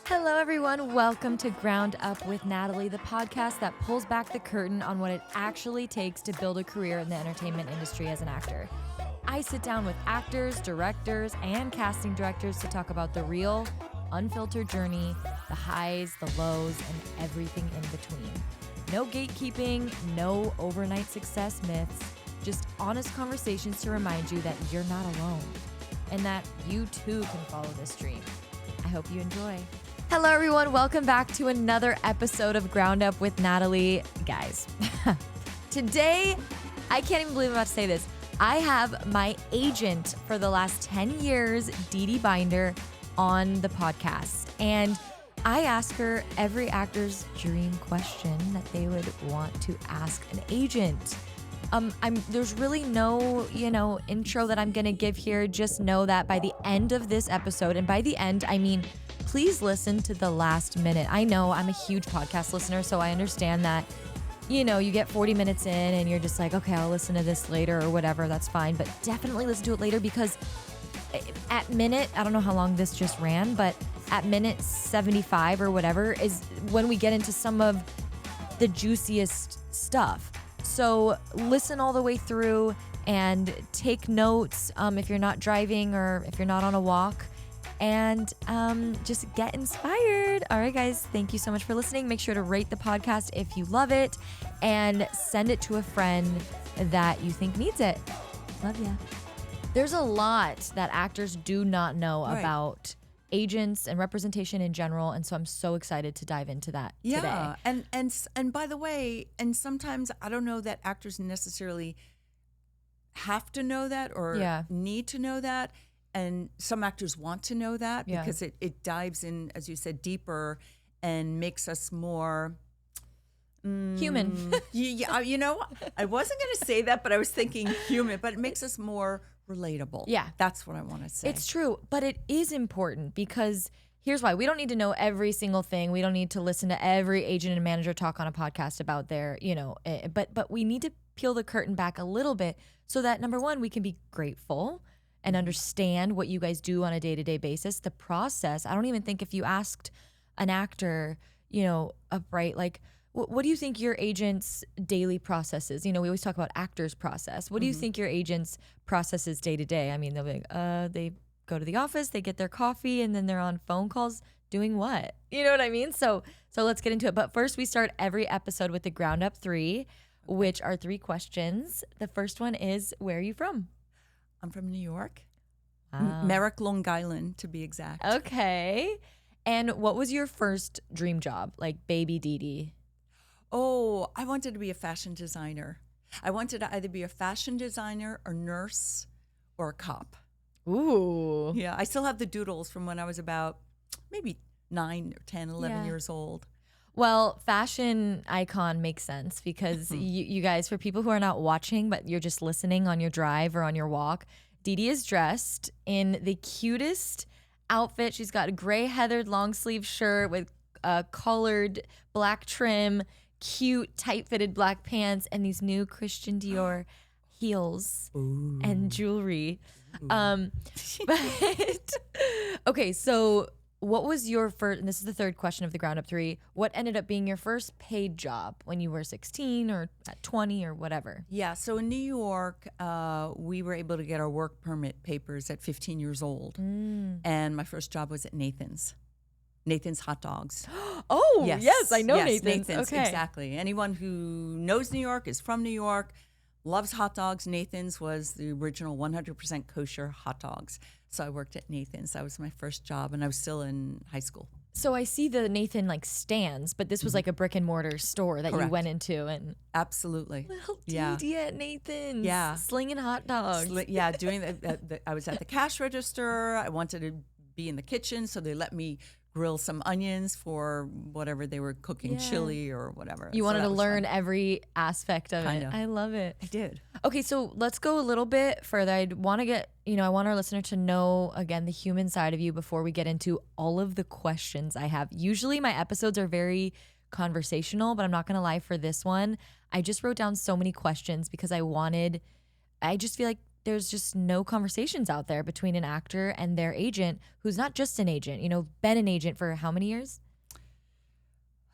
Hello, everyone. Welcome to Ground Up with Natalie, the podcast that pulls back the curtain on what it actually takes to build a career in the entertainment industry as an actor. I sit down with actors, directors, and casting directors to talk about the real, unfiltered journey, the highs, the lows, and everything in between. No gatekeeping, no overnight success myths, just honest conversations to remind you that you're not alone and that you too can follow this dream. I hope you enjoy. Hello, everyone. Welcome back to another episode of Ground Up with Natalie. Guys, today, I can't even believe I'm about to say this. I have my agent for the last 10 years, Dee Dee Binder, on the podcast. And I ask her every actor's dream question that they would want to ask an agent. There's really no, intro that I'm going to give here. Just know that by the end of this episode, and by the end, I mean, please listen to the last minute. I know I'm a huge podcast listener, so I understand that, you get 40 minutes in and you're just like, okay, I'll listen to this later or whatever. That's fine. But definitely listen to it later, because at minute, I don't know how long this just ran, but at minute 75 or whatever is when we get into some of the juiciest stuff. So listen all the way through and take notes if you're not driving or if you're not on a walk, and just get inspired. All right, guys, thank you so much for listening. Make sure to rate the podcast if you love it and send it to a friend that you think needs it. Love ya. There's a lot that actors do not know about agents and representation in general, and so I'm so excited to dive into that today. And by the way, and sometimes I don't know that actors necessarily have to know that or need to know that, and some actors want to know that because it dives in, as you said, deeper and makes us more human. I wasn't going to say that, but I was thinking human, but it makes us more relatable. Yeah. That's what I want to say. It's true, but it is important because here's why. We don't need to know every single thing. We don't need to listen to every agent and manager talk on a podcast about their, but we need to peel the curtain back a little bit so that, number one, we can be grateful and understand what you guys do on a day-to-day basis. The process, I don't even think if you asked an actor, upright, like, what do you think your agent's daily process is? We always talk about actors' process. What do you think your agent's process is day to day? I mean, they'll be like, they go to the office, they get their coffee, and then they're on phone calls doing what? You know what I mean? So let's get into it. But first, we start every episode with the Ground Up 3, which are 3 questions. The first one is, where are you from? I'm from New York. Wow. Merrick, Long Island, to be exact. Okay. And what was your first dream job, like baby Dee Dee? Oh, I wanted to be a fashion designer. I wanted to either be a fashion designer, or nurse, or a cop. Ooh. Yeah, I still have the doodles from when I was about maybe 9 or 10, 11 years old. Well, fashion icon makes sense because you guys, for people who are not watching, but you're just listening on your drive or on your walk, Dee Dee is dressed in the cutest outfit. She's got a gray heathered long sleeve shirt with colored black trim, cute tight-fitted black pants, and these new Christian Dior heels and jewelry. But okay, so what was your first, and this is the third question of the Ground Up 3, what ended up being your first paid job when you were 16 or at 20 or whatever? Yeah, so in New York, we were able to get our work permit papers at 15 years old. And my first job was at Nathan's Hot Dogs. Oh, yes, I know Nathan's. Okay. Exactly. Anyone who knows New York, is from New York, loves hot dogs. Nathan's was the original 100% kosher hot dogs. So I worked at Nathan's. That was my first job, and I was still in high school. So I see the Nathan stands, but this was like a brick and mortar store that you went into, and absolutely little Dee Dee at Nathan's, slinging hot dogs. Doing I was at the cash register. I wanted to be in the kitchen, so they let me grill some onions for whatever they were cooking, chili or whatever. You wanted to learn every aspect of it. I love it. I did. Okay, so let's go a little bit further. I want to get, I want our listener to know, again, the human side of you before we get into all of the questions I have. Usually my episodes are very conversational, but I'm not going to lie, for this one, I just wrote down so many questions because I just feel like there's just no conversations out there between an actor and their agent, who's not just an agent, been an agent for how many years?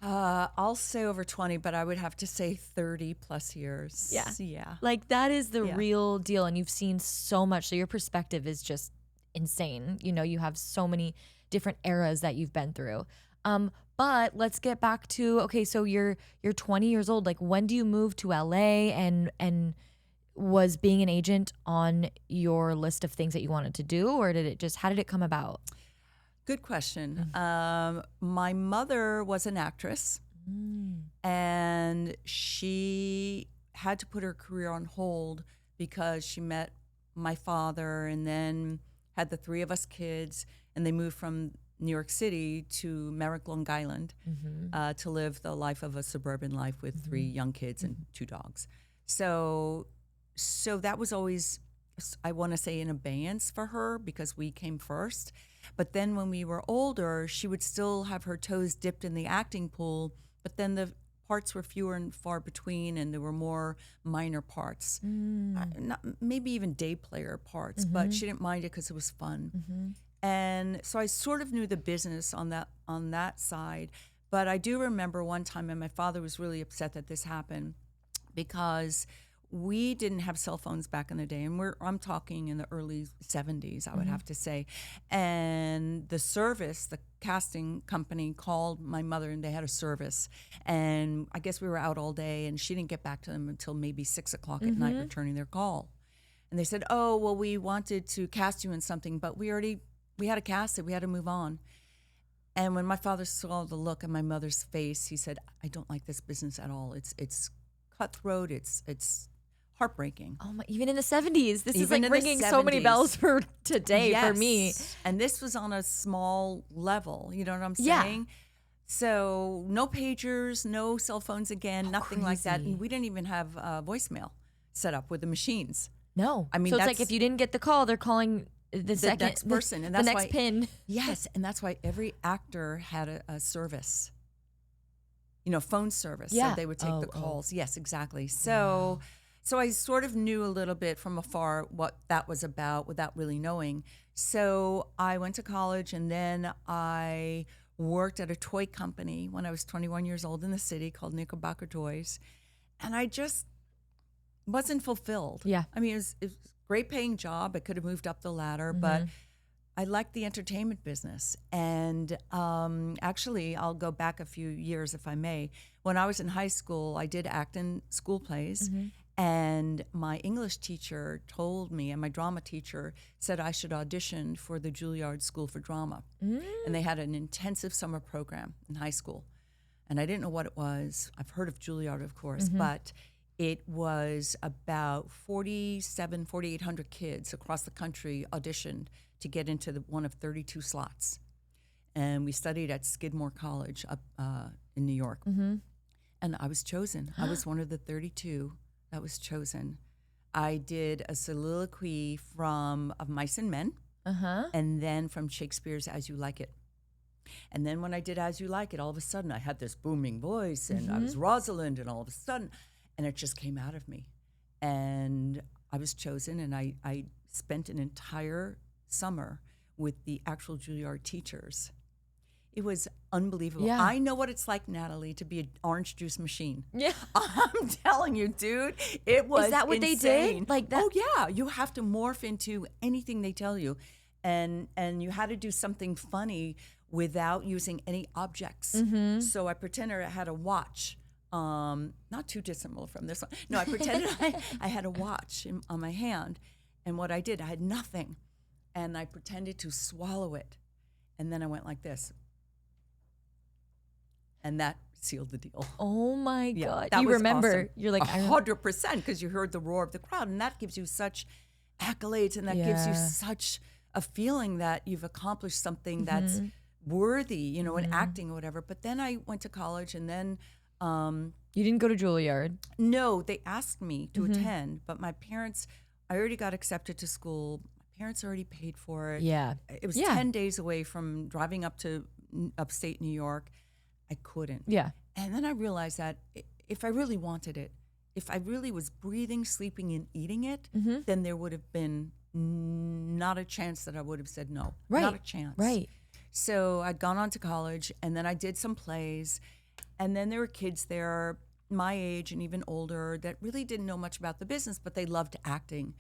I'll say over 20, but I would have to say 30 plus years. Yeah. Yeah. Like that is the real deal. And you've seen so much. So your perspective is just insane. You have so many different eras that you've been through. But let's get back to, okay, so you're 20 years old. Like when do you move to LA, and was being an agent on your list of things that you wanted to do, or how did it come about? Good question. My mother was an actress, and she had to put her career on hold because she met my father and then had the three of us kids, and they moved from New York City to Merrick, Long Island, to live the life of a suburban life with three young kids and two dogs. So that was always, I want to say, in abeyance for her because we came first. But then when we were older, she would still have her toes dipped in the acting pool, but then the parts were fewer and far between, and there were more minor parts, not, maybe even day player parts, but she didn't mind it because it was fun. And so I sort of knew the business on that side. But I do remember one time, and my father was really upset that this happened because we didn't have cell phones back in the day, and I'm talking in the early 70s, I would have to say. And the casting company called my mother, and they had a service. And I guess we were out all day, and she didn't get back to them until maybe 6 o'clock at night, returning their call. And they said, "Oh, well, we wanted to cast you in something, but we had to cast it. We had to move on." And when my father saw the look on my mother's face, he said, "I don't like this business at all. It's cutthroat. It's heartbreaking." Oh my! Even in the 70s, this is like ringing so many bells for today for me. And this was on a small level. You know what I'm saying? Yeah. So no pagers, no cell phones again, nothing like that. And we didn't even have voicemail set up with the machines. No, I mean, so it's like if you didn't get the call, they're calling the next person, and that's the next pin. Yes, and that's why every actor had a service. Phone service. Yeah. So they would take the calls. Yes, exactly. So. Wow. So I sort of knew a little bit from afar what that was about without really knowing. So I went to college, and then I worked at a toy company when I was 21 years old in the city called Knickerbocker Toys. And I just wasn't fulfilled. Yeah. I mean, it was a great paying job. I could have moved up the ladder, but I liked the entertainment business. And actually, I'll go back a few years if I may. When I was in high school, I did act in school plays. And my English teacher told me, and my drama teacher said I should audition for the Juilliard School for Drama. And they had an intensive summer program in high school. And I didn't know what it was. I've heard of Juilliard, of course, but it was about 4,800 kids across the country auditioned to get into one of 32 slots. And we studied at Skidmore College up in New York. And I was chosen. I was one of the 32 that was chosen. I did a soliloquy of Mice and Men, and then from Shakespeare's As You Like It. And then when I did As You Like It, all of a sudden I had this booming voice, and I was Rosalind, and all of a sudden, and it just came out of me. And I was chosen, and I spent an entire summer with the actual Juilliard teachers. It was unbelievable. Yeah. I know what it's like, Natalie, to be an orange juice machine. Yeah. I'm telling you, dude, it was insane. Is that what they did? Like that? Oh, yeah. You have to morph into anything they tell you. And you had to do something funny without using any objects. So I pretended I had a watch. Not too dissimilar from this one. No, I pretended I had a watch on my hand. And what I did, I had nothing. And I pretended to swallow it. And then I went like this. And that sealed the deal. Oh my God. You remember. Awesome. You're like 100%, because you heard the roar of the crowd, and that gives you such accolades, and that gives you such a feeling that you've accomplished something that's worthy, in acting or whatever. But then I went to college, and then you didn't go to Juilliard? No, they asked me to attend, but my parents, I already got accepted to school. My parents already paid for it. Yeah. It was 10 days away from driving up to upstate New York. I couldn't. Yeah. And then I realized that if I really wanted it, if I really was breathing, sleeping, and eating it, then there would have been not a chance that I would have said no. Right. Not a chance. Right. So I'd gone on to college, and then I did some plays, and then there were kids there my age and even older that really didn't know much about the business, but they loved acting.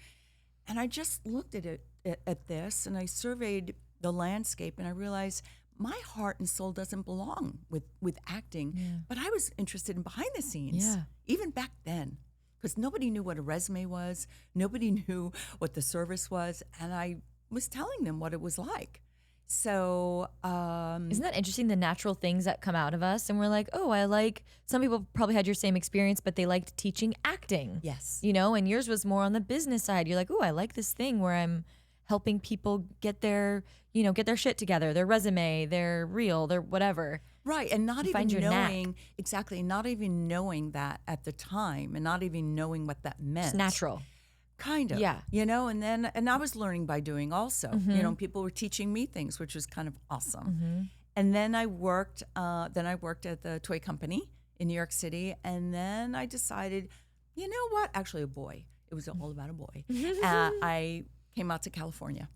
And I just looked at this, and I surveyed the landscape, and I realized my heart and soul doesn't belong with acting, but I was interested in behind the scenes, even back then, because nobody knew what a resume was, nobody knew what the service was, and I was telling them what it was like. So isn't that interesting, the natural things that come out of us, and we're like, oh, I like, some people probably had your same experience, but they liked teaching acting. Yes. You know, and yours was more on the business side. You're like, oh, I like this thing where I'm helping people get their, you know, get their shit together, their resume, their reel, their whatever. Right, and not even knowing, exactly, not even knowing that at the time, and not even knowing what that meant. It's natural. Kind of, yeah. You know, and I was learning by doing also. You know, people were teaching me things, which was kind of awesome. And then I worked at the toy company in New York City, and then I decided, you know what? Actually, a boy. It was all about a boy. I came out to California,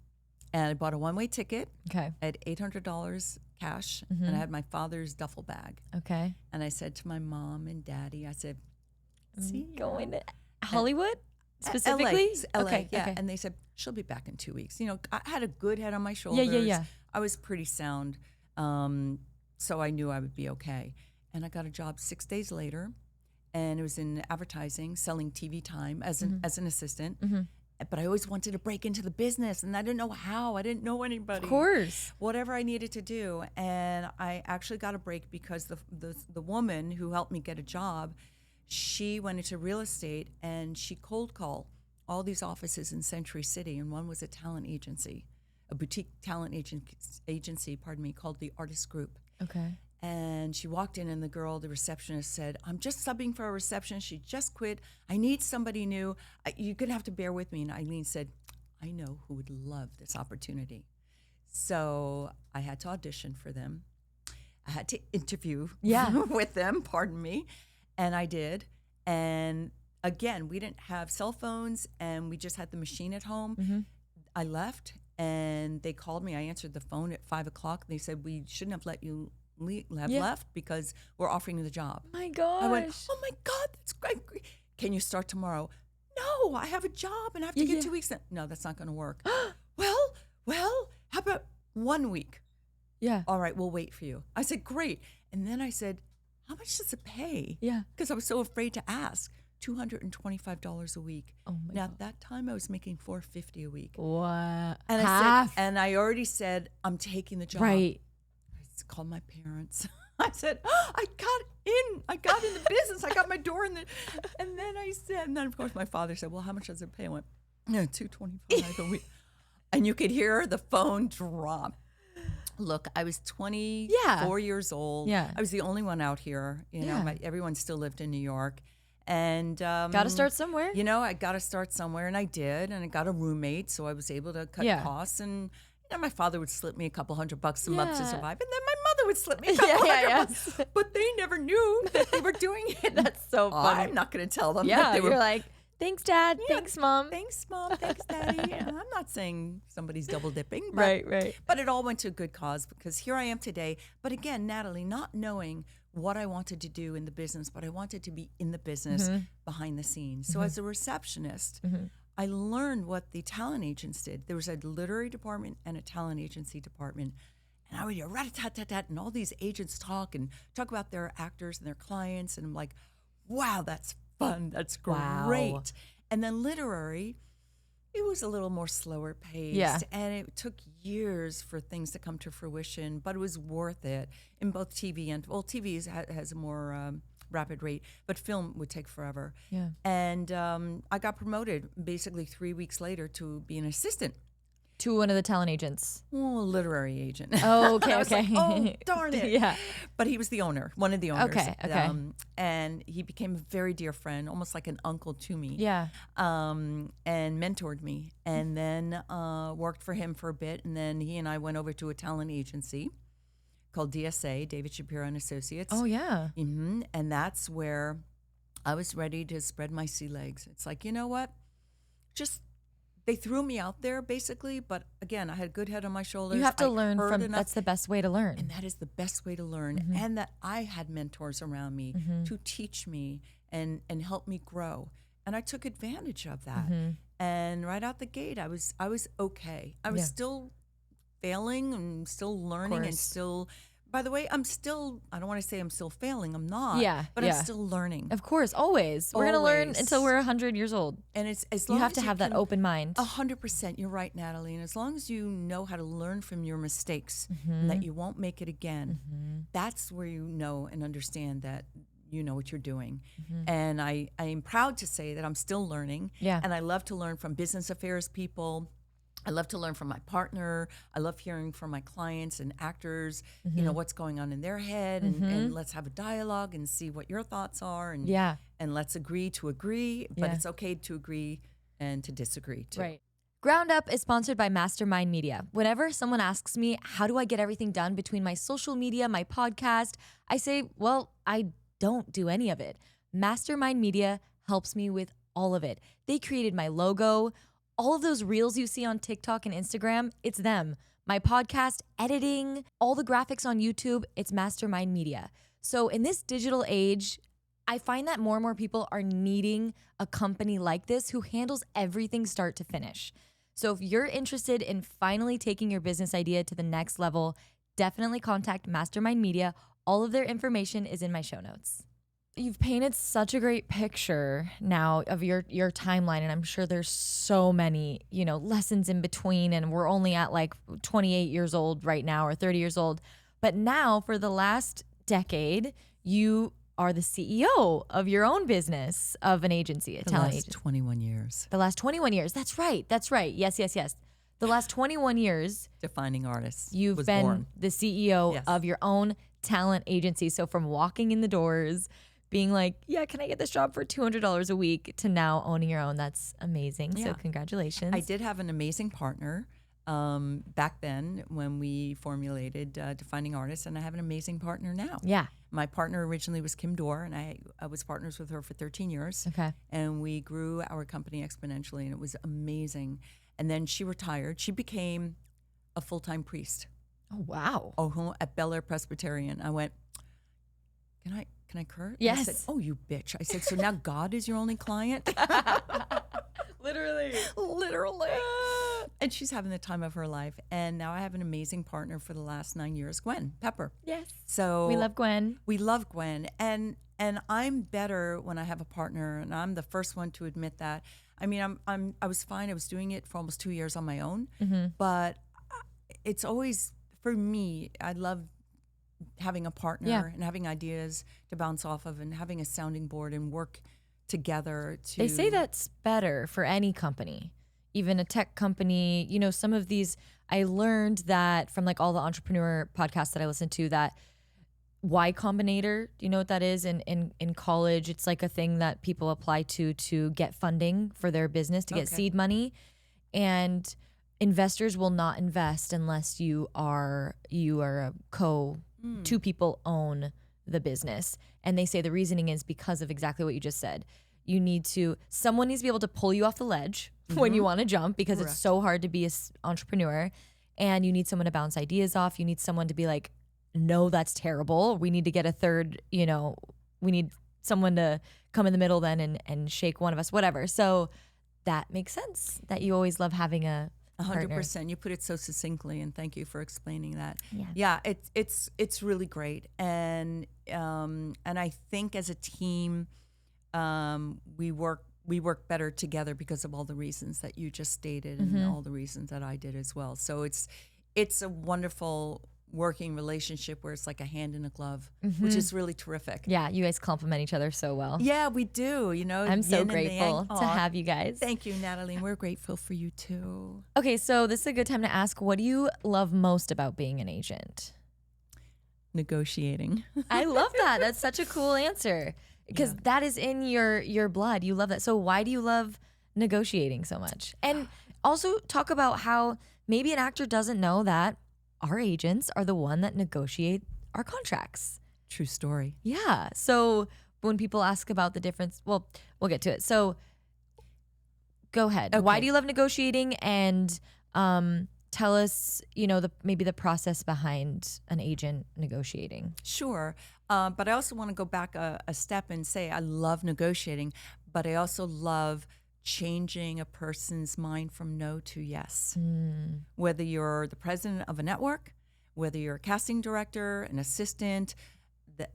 and I bought a one-way ticket. Okay. I had $800 cash, and I had my father's duffel bag. Okay. And I said to my mom and daddy, I said, "See, going to Hollywood specifically, LA, okay, yeah." okay. And they said, "She'll be back in 2 weeks." You know, I had a good head on my shoulders. Yeah. I was pretty sound, so I knew I would be okay. And I got a job 6 days later, and it was in advertising, selling TV time as an assistant. But I always wanted to break into the business, and I didn't know how. I didn't know anybody. Of course. Whatever I needed to do. And I actually got a break because the woman who helped me get a job, she went into real estate, and she cold called all these offices in Century City, and one was a talent agency, a boutique talent agency, called the Artist Group. Okay. And she walked in, and the receptionist said, "I'm just subbing for a receptionist. She just quit. I need somebody new. You're going to have to bear with me." And Eileen said, "I know who would love this opportunity." So I had to audition for them. I had to interview with them, pardon me. And I did. And again, we didn't have cell phones, and we just had the machine at home. I left, and they called me. I answered the phone at 5 o'clock. They said, "We shouldn't have let you left because we're offering you the job." My gosh. I went, "Oh my God, that's great. Can you start tomorrow?" "No, I have a job and I have to get 2 weeks." "No, that's not going to work." well, how about 1 week?" Yeah. "All right, we'll wait for you." I said, "Great." And then I said, "How much does it pay?" Yeah. Because I was so afraid to ask. $225 a week. Oh my now, God. at that time, I was making $450 a week. What? And Half? I already said, "I'm taking the job." Right. I called my parents. I said, I got in the business. I got my door in the, and then of course my father said, "Well, how much does it pay?" I went, "No, $225 a week." And you could hear the phone drop. Look, I was 24 years old. Yeah. I was the only one out here. You know, everyone still lived in New York. And got to start somewhere. You know, I got to start somewhere, and I did. And I got a roommate, so I was able to cut costs. And you know, my father would slip me a couple $100 a month to survive, and then my mother would slip me a couple $100. But they never knew that they were doing it. That's so funny. I'm not going to tell them. Yeah, that they were, you're like, "Thanks, Dad. Thanks, Mom. Thanks, Mom. Thanks, Daddy." I'm not saying somebody's double dipping. But, Right. But it all went to a good cause, because here I am today. But again, Natalie, not knowing what I wanted to do in the business, but I wanted to be in the business behind the scenes. So as a receptionist, I learned what the talent agents did. There was a literary department and a talent agency department. And I would hear rat-a-tat-tat-tat, and all these agents talk about their actors and their clients. And I'm like, wow, that's fun. That's great. Wow. And then literary, it was a little more slower paced. Yeah. And it took years for things to come to fruition, but it was worth it in both TV and, well, TV has a more rapid rate, but film would take forever. Yeah. And I got promoted basically 3 weeks later to be an assistant. To one of the talent agents. Well, a literary agent. Oh, okay, I was okay. like, oh, darn it. Yeah. But he was the owner, one of the owners. Okay. And he became a very dear friend, almost like an uncle to me. Yeah. And mentored me. And then worked for him for a bit. And then he and I went over to a talent agency called DSA, David Shapiro and Associates. Oh, yeah. Mm-hmm. And that's where I was ready to spread my sea legs. It's like, you know what? They threw me out there basically, but again, I had a good head on my shoulders. You have to learn from enough. That's the best way to learn. And that is the best way to learn. And that I had mentors around me to teach me and help me grow. And I took advantage of that. And right out the gate, I was okay. I was still failing and still learning and still, by the way, I don't want to say I'm still failing. I'm not. But I'm still learning. Of course, always. We're going to learn until we're 100 years old. And it's as long you have as to have that open mind. 100%. You're right, Natalie. And as long as you know how to learn from your mistakes and that you won't make it again, that's where you know and understand that you know what you're doing. And I am proud to say that I'm still learning. And I love to learn from business affairs people. I love to learn from my partner. I love hearing from my clients and actors, you know, what's going on in their head, and let's have a dialogue and see what your thoughts are. And and let's agree to agree, but it's okay to agree and to disagree too. Right. Ground Up is sponsored by Mastermind Media. Whenever someone asks me, how do I get everything done between my social media, my podcast, I say, well, I don't do any of it. Mastermind Media helps me with all of it. They created my logo. All of those reels you see on TikTok and Instagram, it's them. My podcast, editing, all the graphics on YouTube, it's Mastermind Media. So in this digital age, I find that more and more people are needing a company like this who handles everything start to finish. So if you're interested in finally taking your business idea to the next level, definitely contact Mastermind Media. All of their information is in my show notes. You've painted such a great picture now of your timeline, and I'm sure there's so many, you know, lessons in between, and we're only at like 28 years old right now or 30 years old. But now for the last decade, you are the CEO of your own business, of an agency, a talent agency. 21 years. The last 21 years. That's right. Yes. The last 21 years. Defining artists. You've been the CEO of your own talent agency. So from walking in the doors, being like, yeah, can I get this job for $200 a week, to now owning your own. That's amazing. So congratulations. I did have an amazing partner back then when we formulated Defining Artists, and I have an amazing partner now. Yeah. My partner originally was Kim Dorr, and I was partners with her for 13 years. Okay. And we grew our company exponentially, and it was amazing. And then she retired. She became a full-time priest. Oh, wow. At Bel Air Presbyterian. I went, can I curse? Yes. I said, oh, you bitch. I said, so now God is your only client? Literally. And she's having the time of her life. And now I have an amazing partner for the last 9 years, Gwen Pepper. Yes. So we love Gwen. We love Gwen. And I'm better when I have a partner, and I'm the first one to admit that. I mean, I was fine. I was doing it for almost 2 years on my own. But it's always, for me, I love having a partner and having ideas to bounce off of, and having a sounding board and work together to... They say that's better for any company, even a tech company. You know, some of these, I learned that from like all the entrepreneur podcasts that I listened to, that Y Combinator, do you know what that is? In college, it's like a thing that people apply to get funding for their business, to get seed money. And investors will not invest unless you are a two people own the business. And they say the reasoning is because of exactly what you just said. Someone needs to be able to pull you off the ledge when you want to jump, because it's so hard to be an entrepreneur. And you need someone to bounce ideas off. You need someone to be like, no, that's terrible. We need to get a third, we need someone to come in the middle then and shake one of us, whatever. So that makes sense that you always love having a 100%. You put it so succinctly, and thank you for explaining that. Yeah, it's really great, and I think as a team, we work better together because of all the reasons that you just stated, and all the reasons that I did as well. So it's a wonderful working relationship where it's like a hand in a glove, which is really terrific. Yeah, you guys complement each other so well. Yeah, we do. I'm so grateful to have you guys. Thank you, Natalie. And we're grateful for you too. Okay, so this is a good time to ask, what do you love most about being an agent? Negotiating. I love that. That's such a cool answer, because that is in your blood. You love that. So why do you love negotiating so much? And also talk about how maybe an actor doesn't know that our agents are the one that negotiate our contracts. True story. Yeah. So when people ask about the difference, well, we'll get to it. So go ahead. Okay. Why do you love negotiating? And tell us, maybe the process behind an agent negotiating. Sure. But I also want to go back a step and say I love negotiating, but I also love changing a person's mind from no to yes. Whether you're the president of a network, whether you're a casting director, an assistant,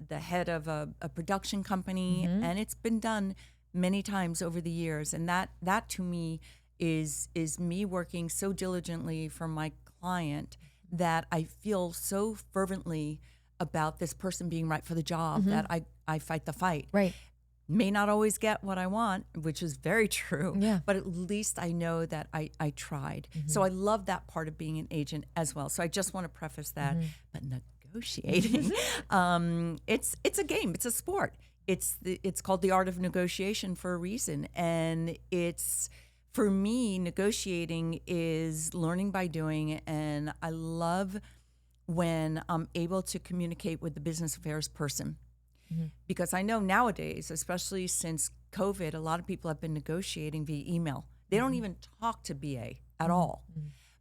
the head of a production company, and it's been done many times over the years. And that to me is me working so diligently for my client that I feel so fervently about this person being right for the job that I fight the fight. Right. May not always get what I want, which is very true, Yeah. but at least I know that I tried. So I love that part of being an agent as well. So I just want to preface that. But negotiating, it's a game, it's a sport. It's called the art of negotiation for a reason. And for me, negotiating is learning by doing, and I love when I'm able to communicate with the business affairs person. Because I know nowadays, especially since COVID, a lot of people have been negotiating via email. They don't even talk to BA at all.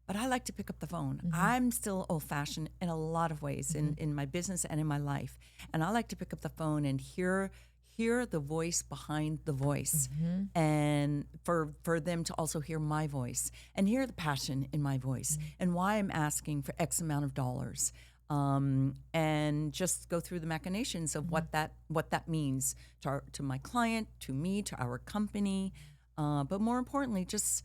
But I like to pick up the phone. I'm still old-fashioned in a lot of ways in my business and in my life. And I like to pick up the phone and hear the voice behind the voice, and for them to also hear my voice and hear the passion in my voice and why I'm asking for X amount of dollars. And just go through the machinations of what that means to my client, to me, to our company, but more importantly, just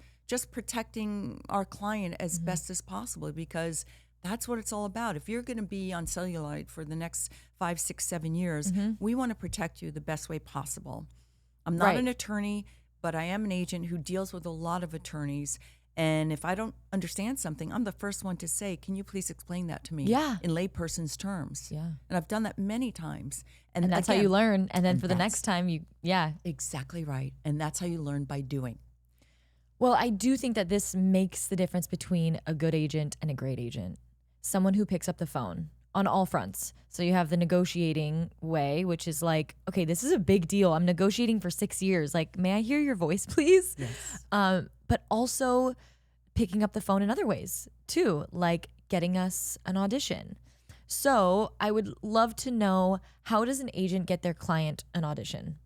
protecting our client as best as possible, because that's what it's all about. If you're going to be on celluloid for the next 5, 6, 7 years, we want to protect you the best way possible. I'm not an attorney, but I am an agent who deals with a lot of attorneys. And if I don't understand something, I'm the first one to say, can you please explain that to me in layperson's terms? Yeah. And I've done that many times. And that's how you learn. And then for the next time, Exactly right. And that's how you learn, by doing. Well, I do think that this makes the difference between a good agent and a great agent. Someone who picks up the phone on all fronts. So you have the negotiating way, which is like, okay, this is a big deal. I'm negotiating for 6 years. Like, may I hear your voice, please? Yes. But also picking up the phone in other ways too, like getting us an audition. So I would love to know, how does an agent get their client an audition?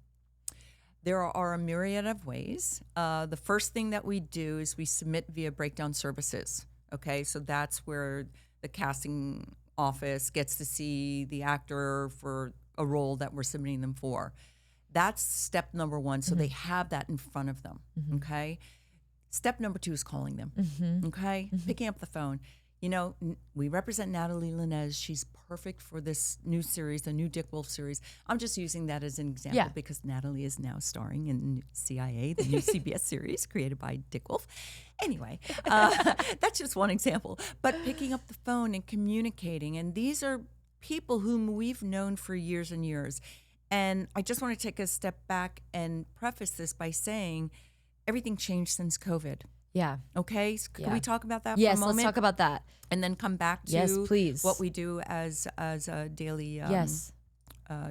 There are a myriad of ways. The first thing that we do is we submit via breakdown services. Okay, so that's where the casting office gets to see the actor for a role that we're submitting them for. That's step number one. So they have that in front of them. Okay. Step number 2 is calling them. Okay. Picking up the phone. You know, we represent Natalie Linez. She's perfect for this new series, the new Dick Wolf series. I'm just using that as an example because Natalie is now starring in CIA, the new CBS series created by Dick Wolf. Anyway, that's just one example. But picking up the phone and communicating, and these are people whom we've known for years and years. And I just want to take a step back and preface this by saying everything changed since COVID. Yeah. Okay. So can we talk about that for a moment? Yes, let's talk about that. And then come back to what we do as a daily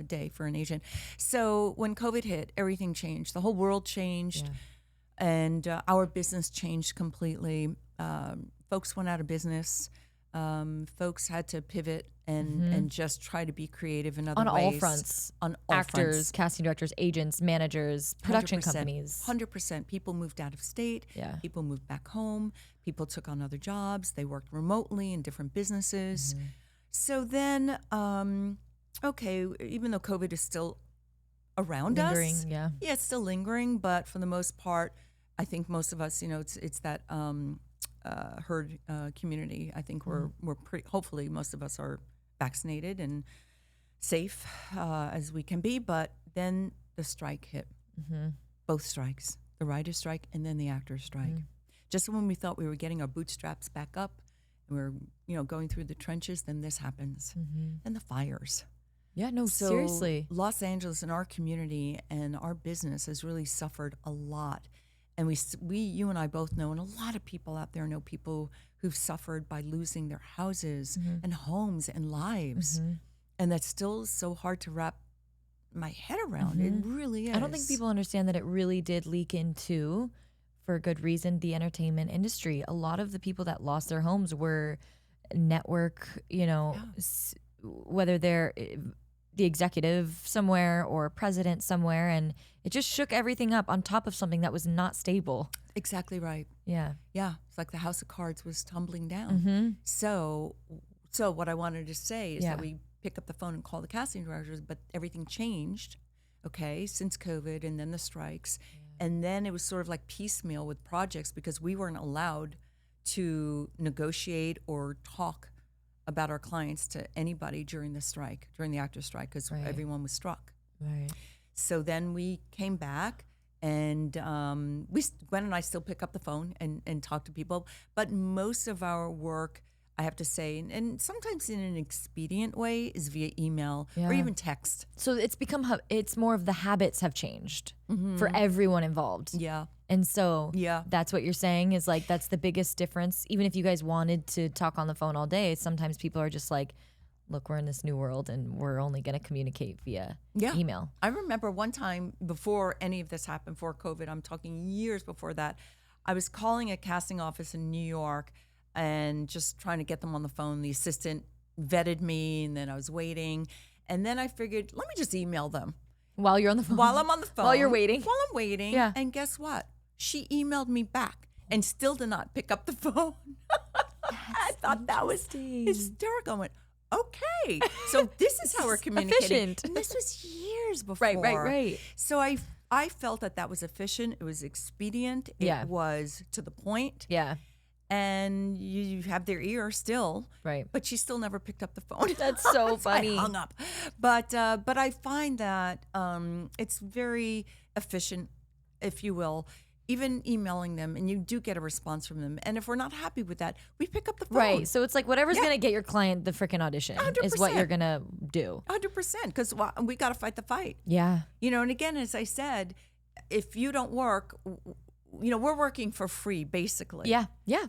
day for an agent. So when COVID hit, everything changed. The whole world changed, and our business changed completely. Folks went out of business. Folks had to pivot and just try to be creative in other ways. On all fronts. On all actors, fronts. Casting directors, agents, managers, production 100%, companies. 100%. People moved out of state. Yeah. People moved back home. People took on other jobs. They worked remotely in different businesses. So then, okay, even though COVID is still around us. Yeah, it's still lingering, but for the most part, I think most of us, it's that herd community. I think we're pretty, hopefully most of us are vaccinated and safe as we can be, but then the strike hit. Both strikes, the writer's strike and then the actor's strike. Just when we thought we were getting our bootstraps back up and we're going through the trenches, then this happens. And the fires. Yeah, no, seriously. Los Angeles and our community and our business has really suffered a lot. And you and I both know, and a lot of people out there know people who've suffered by losing their houses and homes and lives. And that's still so hard to wrap my head around. It really is. I don't think people understand that it really did leak into, for a good reason, the entertainment industry. A lot of the people that lost their homes were network, whether they're the executive somewhere or president somewhere, and it just shook everything up on top of something that was not stable. Exactly right. Yeah. Yeah. It's like the house of cards was tumbling down. So what I wanted to say is that we pick up the phone and call the casting directors, but everything changed, since COVID and then the strikes. And then it was sort of like piecemeal with projects because we weren't allowed to negotiate or talk about our clients to anybody during the actor strike, because everyone was struck. Right. So then we came back, and Gwen and I still pick up the phone and talk to people. But most of our work, I have to say, and sometimes in an expedient way, is via email or even text. So it's more of the habits have changed for everyone involved. Yeah. And so that's what you're saying is like, that's the biggest difference. Even if you guys wanted to talk on the phone all day, sometimes people are just like, look, we're in this new world and we're only going to communicate via email. I remember one time before any of this happened, before COVID, I'm talking years before that, I was calling a casting office in New York and just trying to get them on the phone. The assistant vetted me, and then I was waiting. And then I figured, let me just email them. While you're on the phone? While I'm on the phone. While you're waiting? While I'm waiting. Yeah. And guess what? She emailed me back and still did not pick up the phone. I thought that was hysterical. I went, okay. So this is how we're communicating. Efficient. And this was years before. Right. So I felt that was efficient. It was expedient. It was to the point. Yeah. And you have their ear still, right? But she still never picked up the phone. That's so funny. I hung up, but I find that it's very efficient, if you will. Even emailing them, and you do get a response from them. And if we're not happy with that, we pick up the phone. Right. So it's like whatever's going to get your client the freaking audition 100%. is what you're going to do. 100%, because we got to fight the fight. Yeah. And again, as I said, if you don't work, we're working for free, basically. Yeah.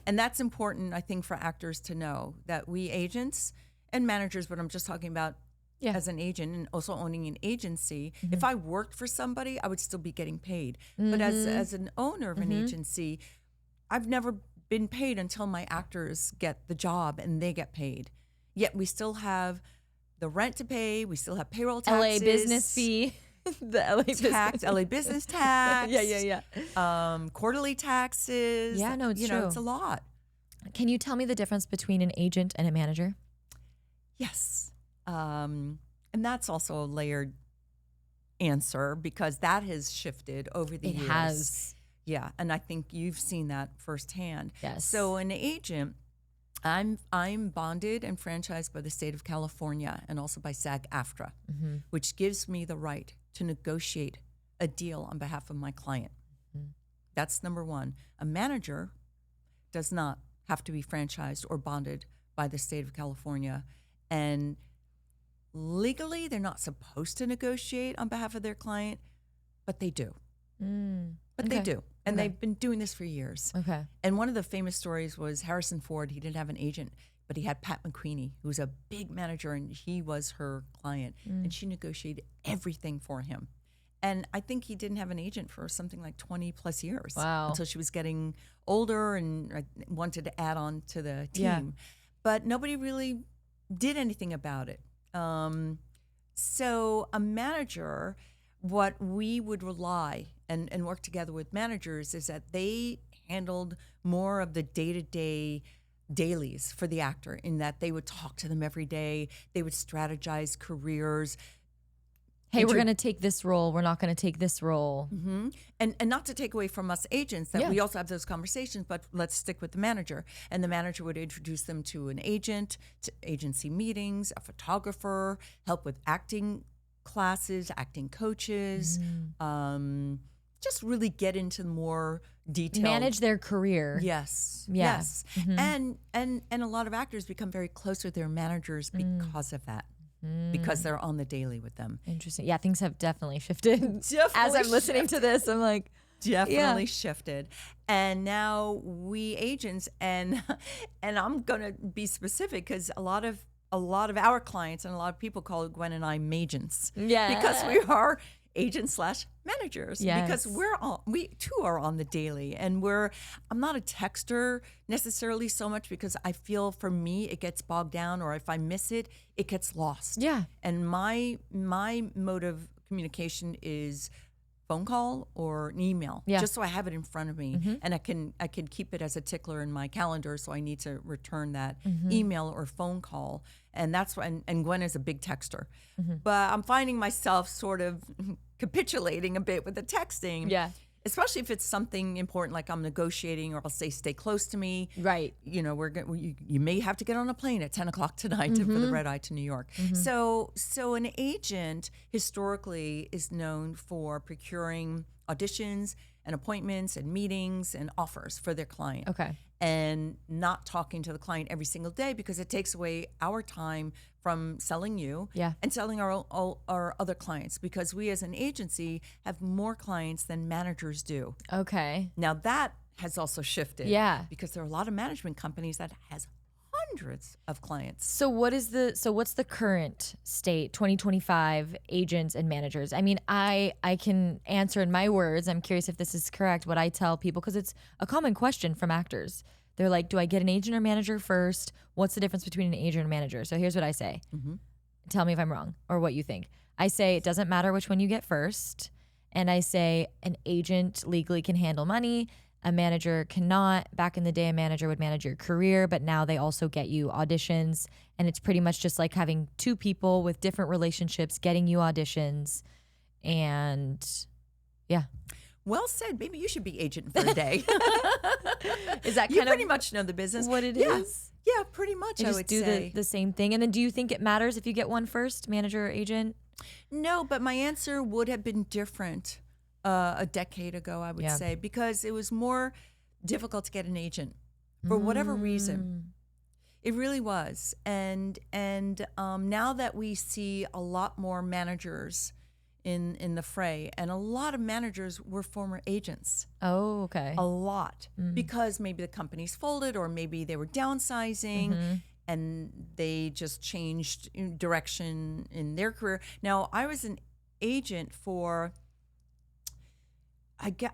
And that's important, I think, for actors to know that we agents and managers, but I'm just talking about as an agent and also owning an agency. If I worked for somebody, I would still be getting paid. But as an owner of an agency, I've never been paid until my actors get the job and they get paid. Yet we still have the rent to pay. We still have payroll taxes. LA business fee. The LA tax, LA business tax. Yeah. Quarterly taxes. Yeah, no, it's true. It's a lot. Can you tell me the difference between an agent and a manager? Yes. And that's also a layered answer because that has shifted over the years. It has. Yeah, and I think you've seen that firsthand. Yes. So an agent, I'm bonded and franchised by the state of California and also by SAG-AFTRA, which gives me the right to negotiate a deal on behalf of my client. That's number one. A manager does not have to be franchised or bonded by the state of California. And legally, they're not supposed to negotiate on behalf of their client, but they do. They do. And they've been doing this for years. Okay. And one of the famous stories was Harrison Ford. He didn't have an agent, but he had Pat McQueenie, who was a big manager, and he was her client. And she negotiated everything for him. And I think he didn't have an agent for something like 20 plus years. Wow. Until she was getting older and wanted to add on to the team. Yeah. But nobody really did anything about it. So a manager, what we would rely and work together with managers is that they handled more of the day-to-day dailies for the actor, in that they would talk to them every day. They would strategize careers. Hey, we're going to take this role. We're not going to take this role. And not to take away from us agents that we also have those conversations, but let's stick with the manager. And the manager would introduce them to an agent, to agency meetings, a photographer, help with acting classes, acting coaches, just really get into more detail. Manage their career. Yes. Yeah. Yes. And a lot of actors become very close with their managers because of that. Because they're on the daily with them. Interesting. Yeah, things have definitely shifted. As I'm listening to this, I'm like, definitely shifted. And now we agents, and I'm going to be specific because a lot of a lot of our clients and a lot of people call Gwen and I magents. Yeah. Because we are agents / managers. Yes. Because we too are on the daily, and I'm not a texter necessarily so much, because I feel for me it gets bogged down, or if I miss it, it gets lost. Yeah. And my mode of communication is phone call or an email, just so I have it in front of me, and I can keep it as a tickler in my calendar, so I need to return that email or phone call. And that's why, and Gwen is a big texter, but I'm finding myself sort of capitulating a bit with the texting. Yeah. Especially if it's something important, like I'm negotiating, or I'll say, stay close to me. Right. You know, you may have to get on a plane at 10 o'clock tonight for the red eye to New York. So an agent historically is known for procuring auditions and appointments and meetings and offers for their client. Okay. And not talking to the client every single day, because it takes away our time from selling you and selling our other clients, because we as an agency have more clients than managers do. Okay. Now that has also shifted. Yeah. Because there are a lot of management companies that has hundreds of clients. So what's the current state, 2025, agents and managers? I mean, I can answer in my words. I'm curious if this is correct, what I tell people, because it's a common question from actors. They're like, do I get an agent or manager first? What's the difference between an agent and manager? So here's what I say. Tell me if I'm wrong or what you think. I say it doesn't matter which one you get first. And I say an agent legally can handle money. A manager cannot. Back in the day, a manager would manage your career, but now they also get you auditions. And it's pretty much just like having two people with different relationships getting you auditions. And yeah. Well said. Maybe you should be agent for a day. Is that you pretty much know the business? What it is? Yeah, pretty much. You I just would do say the same thing. And then do you think it matters if you get one first, manager or agent? No, but my answer would have been different a decade ago, I would say, because it was more difficult to get an agent for whatever reason. It really was. And now that we see a lot more managers in the fray, and a lot of managers were former agents. Oh, okay. A lot. Because maybe the company's folded, or maybe they were downsizing and they just changed direction in their career. Now, I was an agent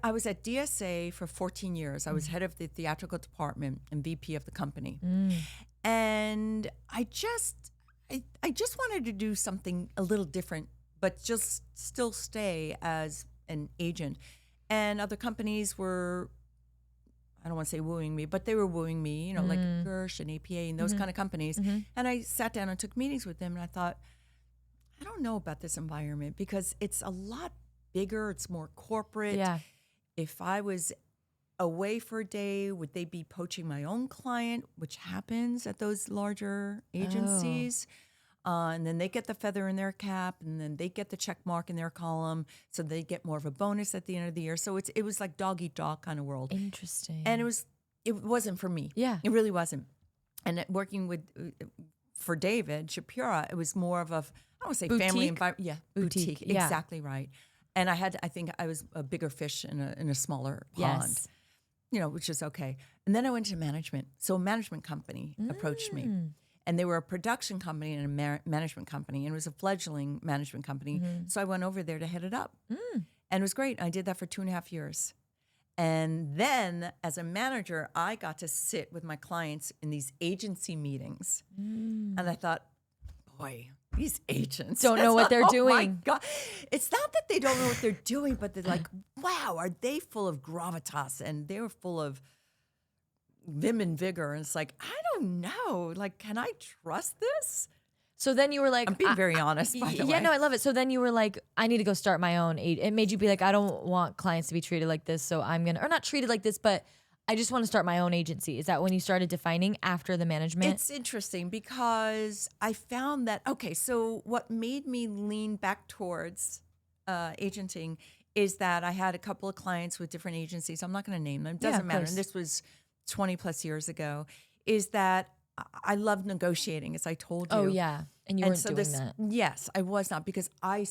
I was at DSA for 14 years. I was head of the theatrical department and VP of the company. And I just wanted to do something a little different, but just still stay as an agent. And other companies were, I don't want to say wooing me, but they were wooing me, like Gersh and APA and those kind of companies. And I sat down and took meetings with them, and I thought, I don't know about this environment, because it's a lot bigger, it's more corporate. Yeah. If I was away for a day, would they be poaching my own client, which happens at those larger agencies? And then they get the feather in their cap, and then they get the check mark in their column, so they get more of a bonus at the end of the year. So it was like dog eat dog kind of world. Interesting. And it wasn't for me. Yeah, it really wasn't. And working for David Shapira, it was more of I don't want to say boutique? family environment. Yeah, boutique. Yeah. Exactly right. And I think I was a bigger fish in a smaller pond. Which is okay. And then I went to management. So a management company approached me. And they were a production company and a management company. And it was a fledgling management company. So I went over there to head it up. And it was great. I did that for 2.5 years. And then as a manager, I got to sit with my clients in these agency meetings. And I thought, boy, these agents don't know what they're doing. Oh my God. It's not that they don't know what they're doing, but they're like, wow, are they full of gravitas? And they were full of vim and vigor. And it's like, I don't know. Like, can I trust this? So then you were like, I'm being very honest, by the way. Yeah, no, I love it. So then you were like, I need to go start my own. It made you be like, I don't want clients to be treated like this. So I'm or not treated like this, but I just want to start my own agency. Is that when you started defining after the management? It's interesting because I found that, so what made me lean back towards agenting is that I had a couple of clients with different agencies. I'm not going to name them. It doesn't matter. And this was 20 plus years ago, is that I love negotiating, as I told you. Oh, yeah. And you weren't doing that. Yes, I was not, because I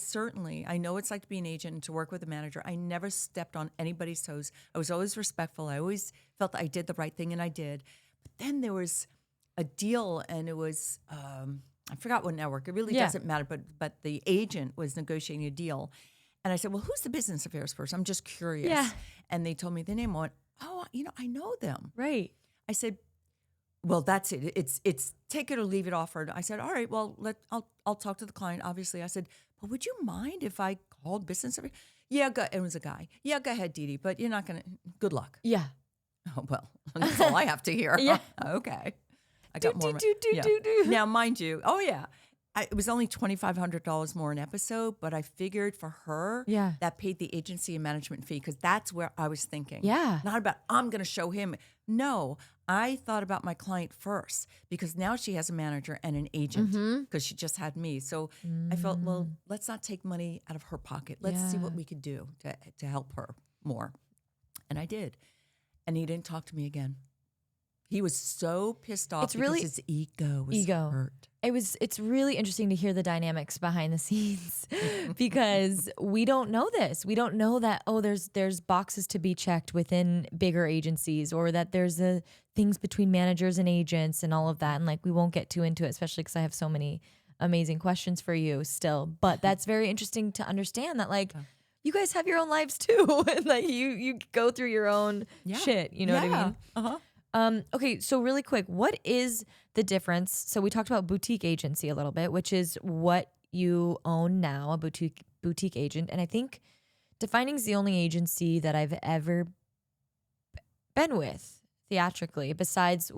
know it's like to be an agent and to work with a manager. I never stepped on anybody's toes. I was always respectful. I always felt I did the right thing, and I did. But then there was a deal, and it was I forgot what network. It really doesn't matter. But the agent was negotiating a deal. And I said, well, who's the business affairs person? I'm just curious. Yeah. And they told me the name. I went, oh, I know them. Right. I said, well, that's it. It's take it or leave it offered. I said, all right, well, I'll talk to the client. Obviously, I said, but would you mind if I called business affairs? Yeah, it was a guy. Yeah, go ahead, Dee Dee, but you're not going to, good luck. Yeah. Oh, well, that's all I have to hear. Yeah. Okay. I got more. Do. Now, mind you, it was only $2,500 more an episode, but I figured for her, that paid the agency and management fee because that's where I was thinking. Yeah. Not about, I'm going to show him. No, I thought about my client first because now she has a manager and an agent because she just had me. So I felt, well, let's not take money out of her pocket. Let's see what we could do to help her more. And I did. And he didn't talk to me again. He was so pissed off because his ego was hurt. It's really interesting to hear the dynamics behind the scenes because we don't know this. We don't know that, there's boxes to be checked within bigger agencies or that there's things between managers and agents and all of that. And like, we won't get too into it, especially because I have so many amazing questions for you still. But that's very interesting to understand that like, you guys have your own lives too. Like you go through your own shit. You know what I mean? Uh-huh. Okay, so really quick, what is the difference? So we talked about boutique agency a little bit, which is what you own now, a boutique agent. And I think Defining's the only agency that I've ever been with theatrically, besides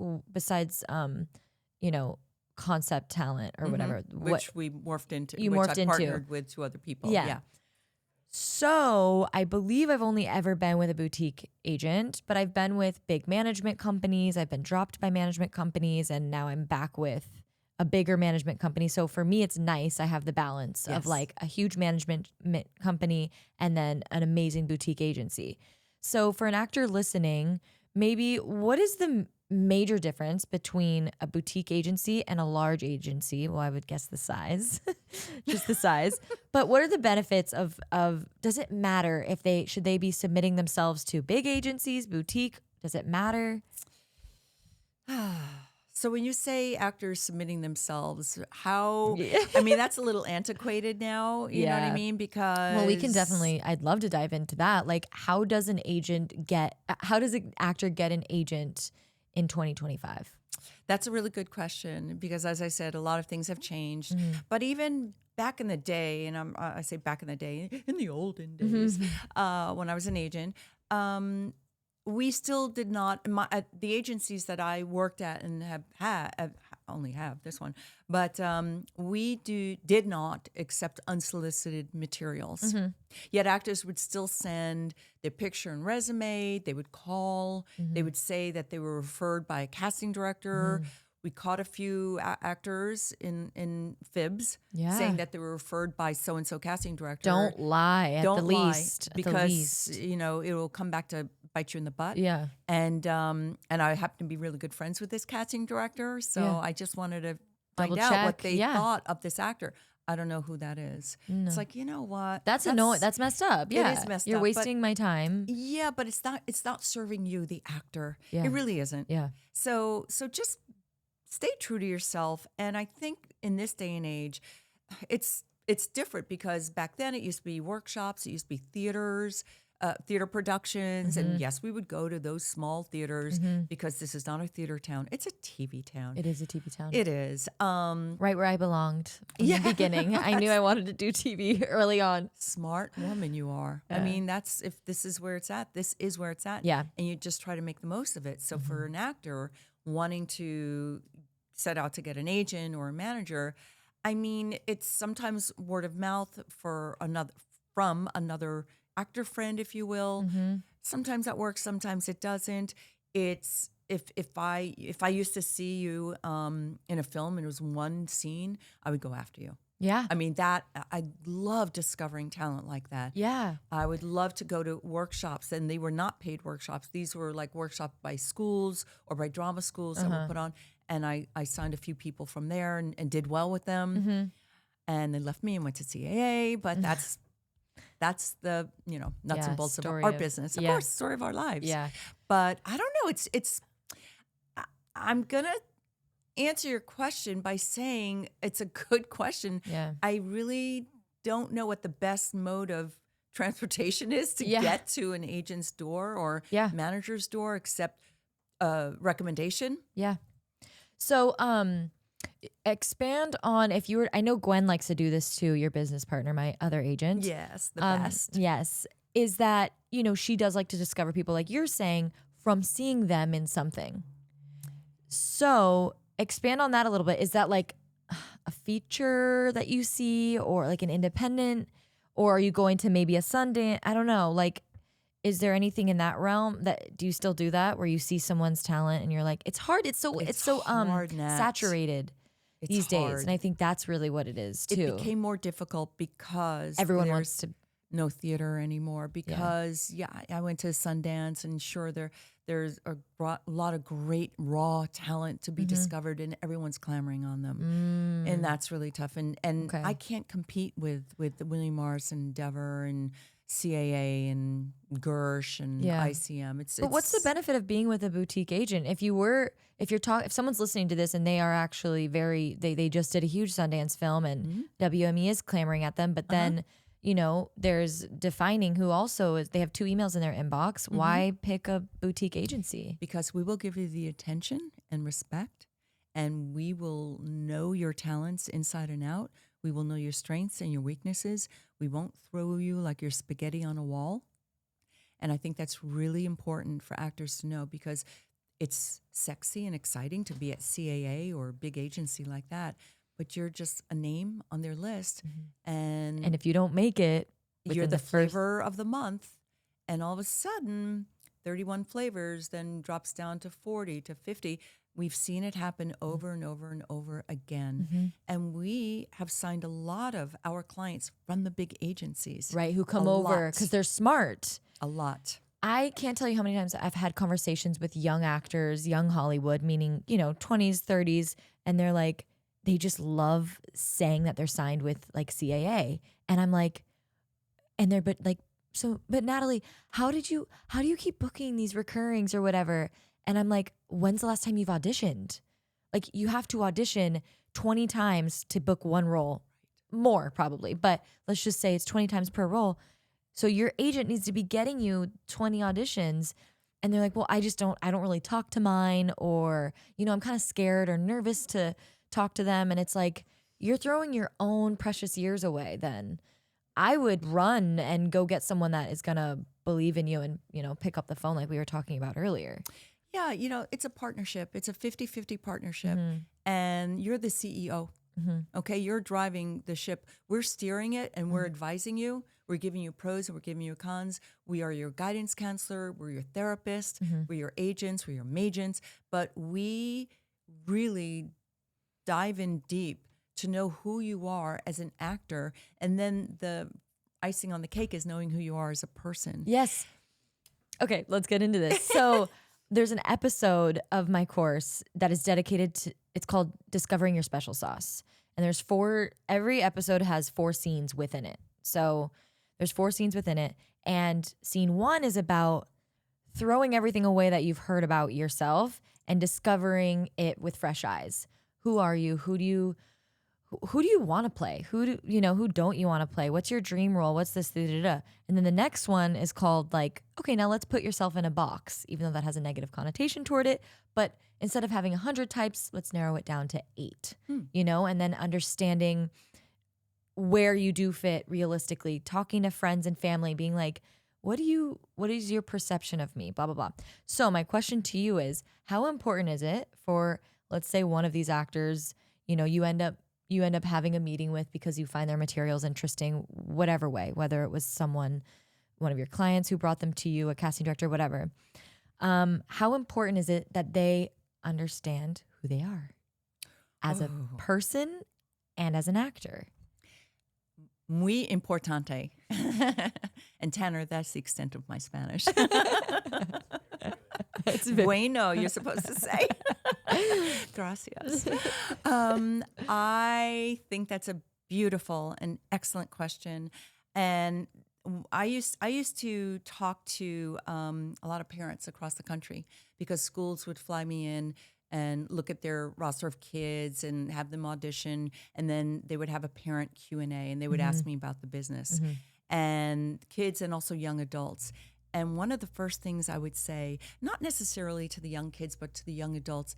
concept talent or whatever. Which we morphed into. You morphed into. Partnered with two other people. Yeah. So I believe I've only ever been with a boutique agent, but I've been with big management companies. I've been dropped by management companies, and now I'm back with a bigger management company. So for me, it's nice. I have the balance of like a huge management company and then an amazing boutique agency. So for an actor listening, maybe what is the major difference between a boutique agency and a large agency? Well, I would guess the size, just the size. But what are the benefits of does it matter if should they be submitting themselves to big agencies, boutique? Does it matter? So when you say actors submitting themselves, how, I mean, that's a little antiquated now, you know what I mean? Because. Well, we can definitely, I'd love to dive into that. Like how does an actor get an agent in 2025? That's a really good question because, as I said, a lot of things have changed. But even back in the day, and I say back in the day, in the olden days, when I was an agent, we still did not. The agencies that I worked at and only have this one, but we did not accept unsolicited materials. Yet actors would still send their picture and resume. They would call. They would say that they were referred by a casting director. We caught a few actors in fibs saying that they were referred by so-and-so casting director. Don't lie at the least. Because, it will come back to bite you in the butt. Yeah. And I happen to be really good friends with this casting director. So I just wanted to find out what they thought of this actor. I don't know who that is. No. It's like, you know what? That's annoying. That's messed up. Yeah. It is messed up. You're wasting my time. Yeah, but it's not serving you, the actor. Yeah. It really isn't. Yeah. So just stay true to yourself. And I think in this day and age, it's different because back then it used to be workshops, it used to be theaters, theater productions. And yes, we would go to those small theaters because this is not a theater town. It's a TV town. It is a TV town. It is. Right where I belonged in the beginning. I knew I wanted to do TV early on. Smart woman you are. I mean, if this is where it's at, this is where it's at. Yeah. And you just try to make the most of it. So for an actor wanting to set out to get an agent or a manager, I mean, it's sometimes word of mouth from another actor friend, if you will. Sometimes that works, sometimes it doesn't. It's if I used to see you in a film and it was one scene, I would go after you. Yeah. I mean, I love discovering talent like that. Yeah. I would love to go to workshops, and they were not paid workshops. These were like workshops by schools or by drama schools that were put on. And I signed a few people from there and did well with them. And they left me and went to CAA, but that's the, nuts and bolts of our business. Of course, story of our lives. Yeah. But I don't know. I'm going to answer your question by saying it's a good question. Yeah. I really don't know what the best mode of transportation is to get to an agent's door or manager's door except recommendation. Yeah. So, expand on if you were, I know Gwen likes to do this too, your business partner, my other agent. Yes, the best. Yes. Is that, she does like to discover people, like you're saying, from seeing them in something. So expand on that a little bit. Is that like a feature that you see or like an independent, or are you going to maybe a Sundance? I don't know. Like, is there anything in that realm do you still do that where you see someone's talent and you're like, it's hard. It's so hard, saturated these days. And I think that's really what it is too. It became more difficult because everyone wants to no theater anymore because I went to Sundance and sure there's a lot of great raw talent to be discovered and everyone's clamoring on them. And that's really tough. And I can't compete with William Morris and Dever and CAA and Gersh and ICM. But what's the benefit of being with a boutique agent? If someone's listening to this and they are actually they just did a huge Sundance film and WME is clamoring at them, but then there's Defining, who also they have 2 emails in their inbox. Why pick a boutique agency? Because we will give you the attention and respect, and we will know your talents inside and out. We will know your strengths and your weaknesses. We won't throw you like you're spaghetti on a wall. And I think that's really important for actors to know because it's sexy and exciting to be at CAA or a big agency like that. But you're just a name on their list. And if you don't make it, you're the flavor of the month. And all of a sudden, 31 flavors then drops down to 40 to 50. We've seen it happen over and over and over again. And we have signed a lot of our clients from the big agencies. Right, who come over because they're smart. A lot. I can't tell you how many times I've had conversations with young actors, young Hollywood, meaning, 20s, 30s, and they're like, they just love saying that they're signed with like CAA. And I'm like, but Natalie, how do you keep booking these recurrings or whatever? And I'm like, when's the last time you've auditioned? Like you have to audition 20 times to book one role, more probably, but let's just say it's 20 times per role. So your agent needs to be getting you 20 auditions. And they're like, well, I don't really talk to mine, or, I'm kind of scared or nervous to talk to them. And it's like, you're throwing your own precious years away then. I would run and go get someone that is going to believe in you and, pick up the phone like we were talking about earlier. Yeah, it's a partnership. It's a 50-50 partnership. And you're the CEO. Okay, you're driving the ship. We're steering it and we're advising you. We're giving you pros and we're giving you cons. We are your guidance counselor. We're your therapist. We're your agents. We're your magents. But we really dive in deep to know who you are as an actor. And then the icing on the cake is knowing who you are as a person. Yes. Okay, let's get into this. So there's an episode of my course that is dedicated to, it's called Discovering Your Special Sauce. And every episode has 4 scenes within it. So there's 4 scenes within it. And scene 1 is about throwing everything away that you've heard about yourself and discovering it with fresh eyes. Who are you? Who do you want to play? Who don't you want to play? What's your dream role? What's this? And then the next one is called like, okay, now let's put yourself in a box, even though that has a negative connotation toward it. But instead of having 100 types, let's narrow it down to 8, and then understanding where you do fit realistically, talking to friends and family, being like, what is your perception of me? Blah, blah, blah. So my question to you is, how important is it for, let's say one of these actors, you end up having a meeting with because you find their materials interesting, whatever way, whether it was one of your clients who brought them to you, a casting director, whatever. How important is it that they understand who they are as a person and as an actor? Muy importante. And Tanner, that's the extent of my Spanish. Bueno, you're supposed to say. Gracias. I think that's a beautiful and excellent question. And I used to talk to a lot of parents across the country because schools would fly me in and look at their roster of kids and have them audition. And then they would have a parent Q&A, and they would ask me about the business and kids and also young adults. And one of the first things I would say, not necessarily to the young kids, but to the young adults,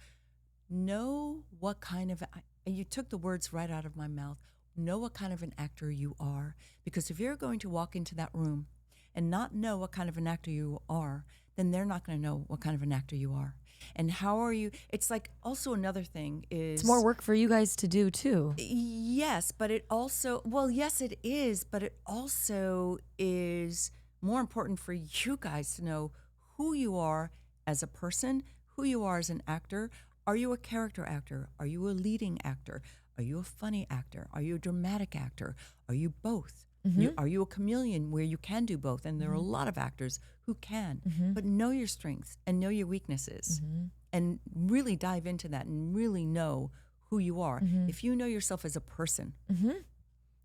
know what kind of, and you took the words right out of my mouth, know what kind of an actor you are. Because if you're going to walk into that room and not know what kind of an actor you are, then they're not going to know what kind of an actor you are. And how are you? It's like also another thing is... It's more work for you guys to do too. Yes, but it also, well, yes, it is, but it also is more important for you guys to know who you are as a person, who you are as an actor. Are you a character actor? Are you a leading actor? Are you a funny actor? Are you a dramatic actor? Are you both? Are you a chameleon where you can do both? And there are a lot of actors who can. But know your strengths and know your weaknesses and really dive into that and really know who you are. If you know yourself as a person,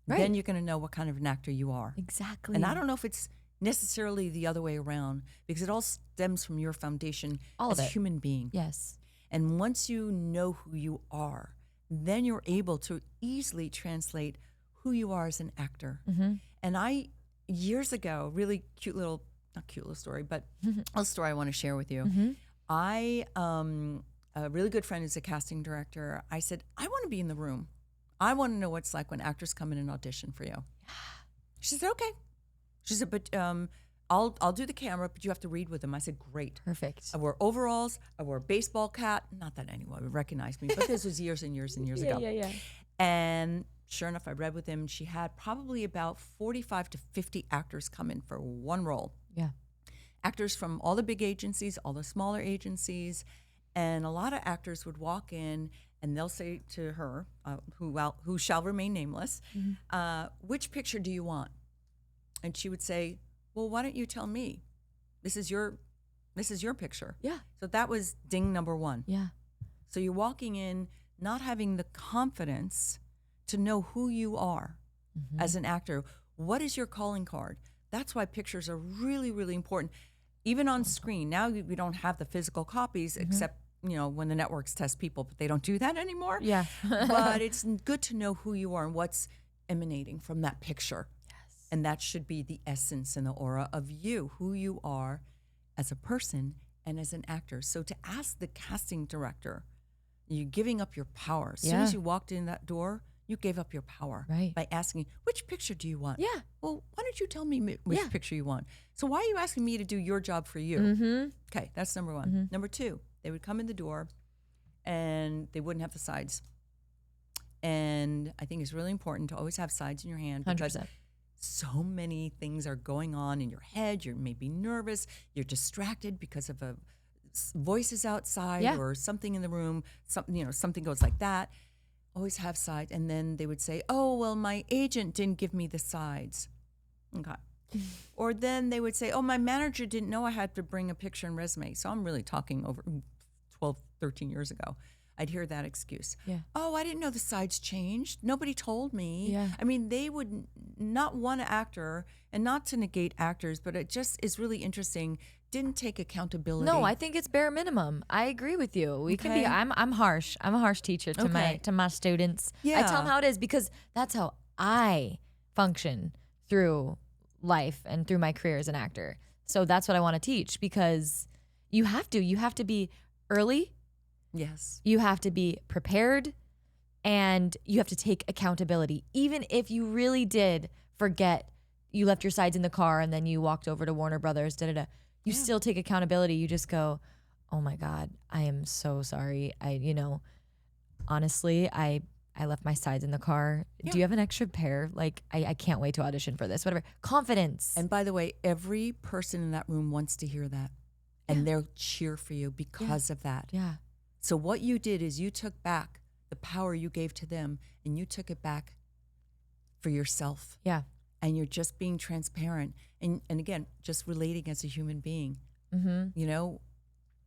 then you're going to know what kind of an actor you are. Exactly. And I don't know if it's necessarily the other way around, because it all stems from your foundation as a human being. Yes. And once you know who you are, then you're able to easily translate who you are as an actor. And I, years ago, really cute little, not cute little story, but a story I want to share with you. I, a really good friend who's a casting director, I said, I want to be in the room. I want to know what it's like when actors come in and audition for you. She said, okay. She said, but I'll do the camera, but you have to read with them. I said, great. Perfect. I wore overalls. I wore a baseball cap. Not that anyone would recognize me, but this was years and years and years ago. And sure enough, I read with him. She had probably about 45 to 50 actors come in for one role. Yeah. Actors from all the big agencies, all the smaller agencies. And a lot of actors would walk in and they'll say to her, who shall remain nameless, which picture do you want? And she would say, well, why don't you tell me? This is your picture. Yeah. So that was ding number one. Yeah. So you're walking in not having the confidence to know who you are as an actor. What is your calling card? That's why pictures are really, really important. Even on screen. Now we don't have the physical copies except, when the networks test people, but they don't do that anymore. Yeah. But it's good to know who you are and what's emanating from that picture. And that should be the essence and the aura of you, who you are as a person and as an actor. So to ask the casting director, you're giving up your power. As soon as you walked in that door, you gave up your power by asking, which picture do you want? Yeah. Well, why don't you tell me which picture you want? So why are you asking me to do your job for you? Okay, that's number one. Number two, they would come in the door and they wouldn't have the sides. And I think it's really important to always have sides in your hand because 100%. So many things are going on in your head. You may be nervous. You're distracted because of voices outside or something in the room. Something goes like that. Always have sides. And then they would say, oh, well, my agent didn't give me the sides. Okay. Or then they would say, oh, my manager didn't know I had to bring a picture and resume. So I'm really talking over 12, 13 years ago. I'd hear that excuse. Yeah. Oh, I didn't know the sides changed. Nobody told me. Yeah. I mean, they would not want an actor, and not to negate actors, but it just is really interesting. Didn't take accountability. No, I think it's bare minimum. I agree with you. We can be. I'm harsh. I'm a harsh teacher to my students. Yeah. I tell them how it is because that's how I function through life and through my career as an actor. So that's what I want to teach because you have to be early. Yes. You have to be prepared and you have to take accountability. Even if you really did forget, you left your sides in the car and then you walked over to Warner Brothers, you still take accountability. You just go, oh my God, I am so sorry. Honestly, I left my sides in the car. Yeah. Do you have an extra pair? Like, I can't wait to audition for this, whatever. Confidence. And by the way, every person in that room wants to hear that. And they'll cheer for you because of that. Yeah. So what you did is you took back the power you gave to them and you took it back for yourself. Yeah. And you're just being transparent. And again, just relating as a human being.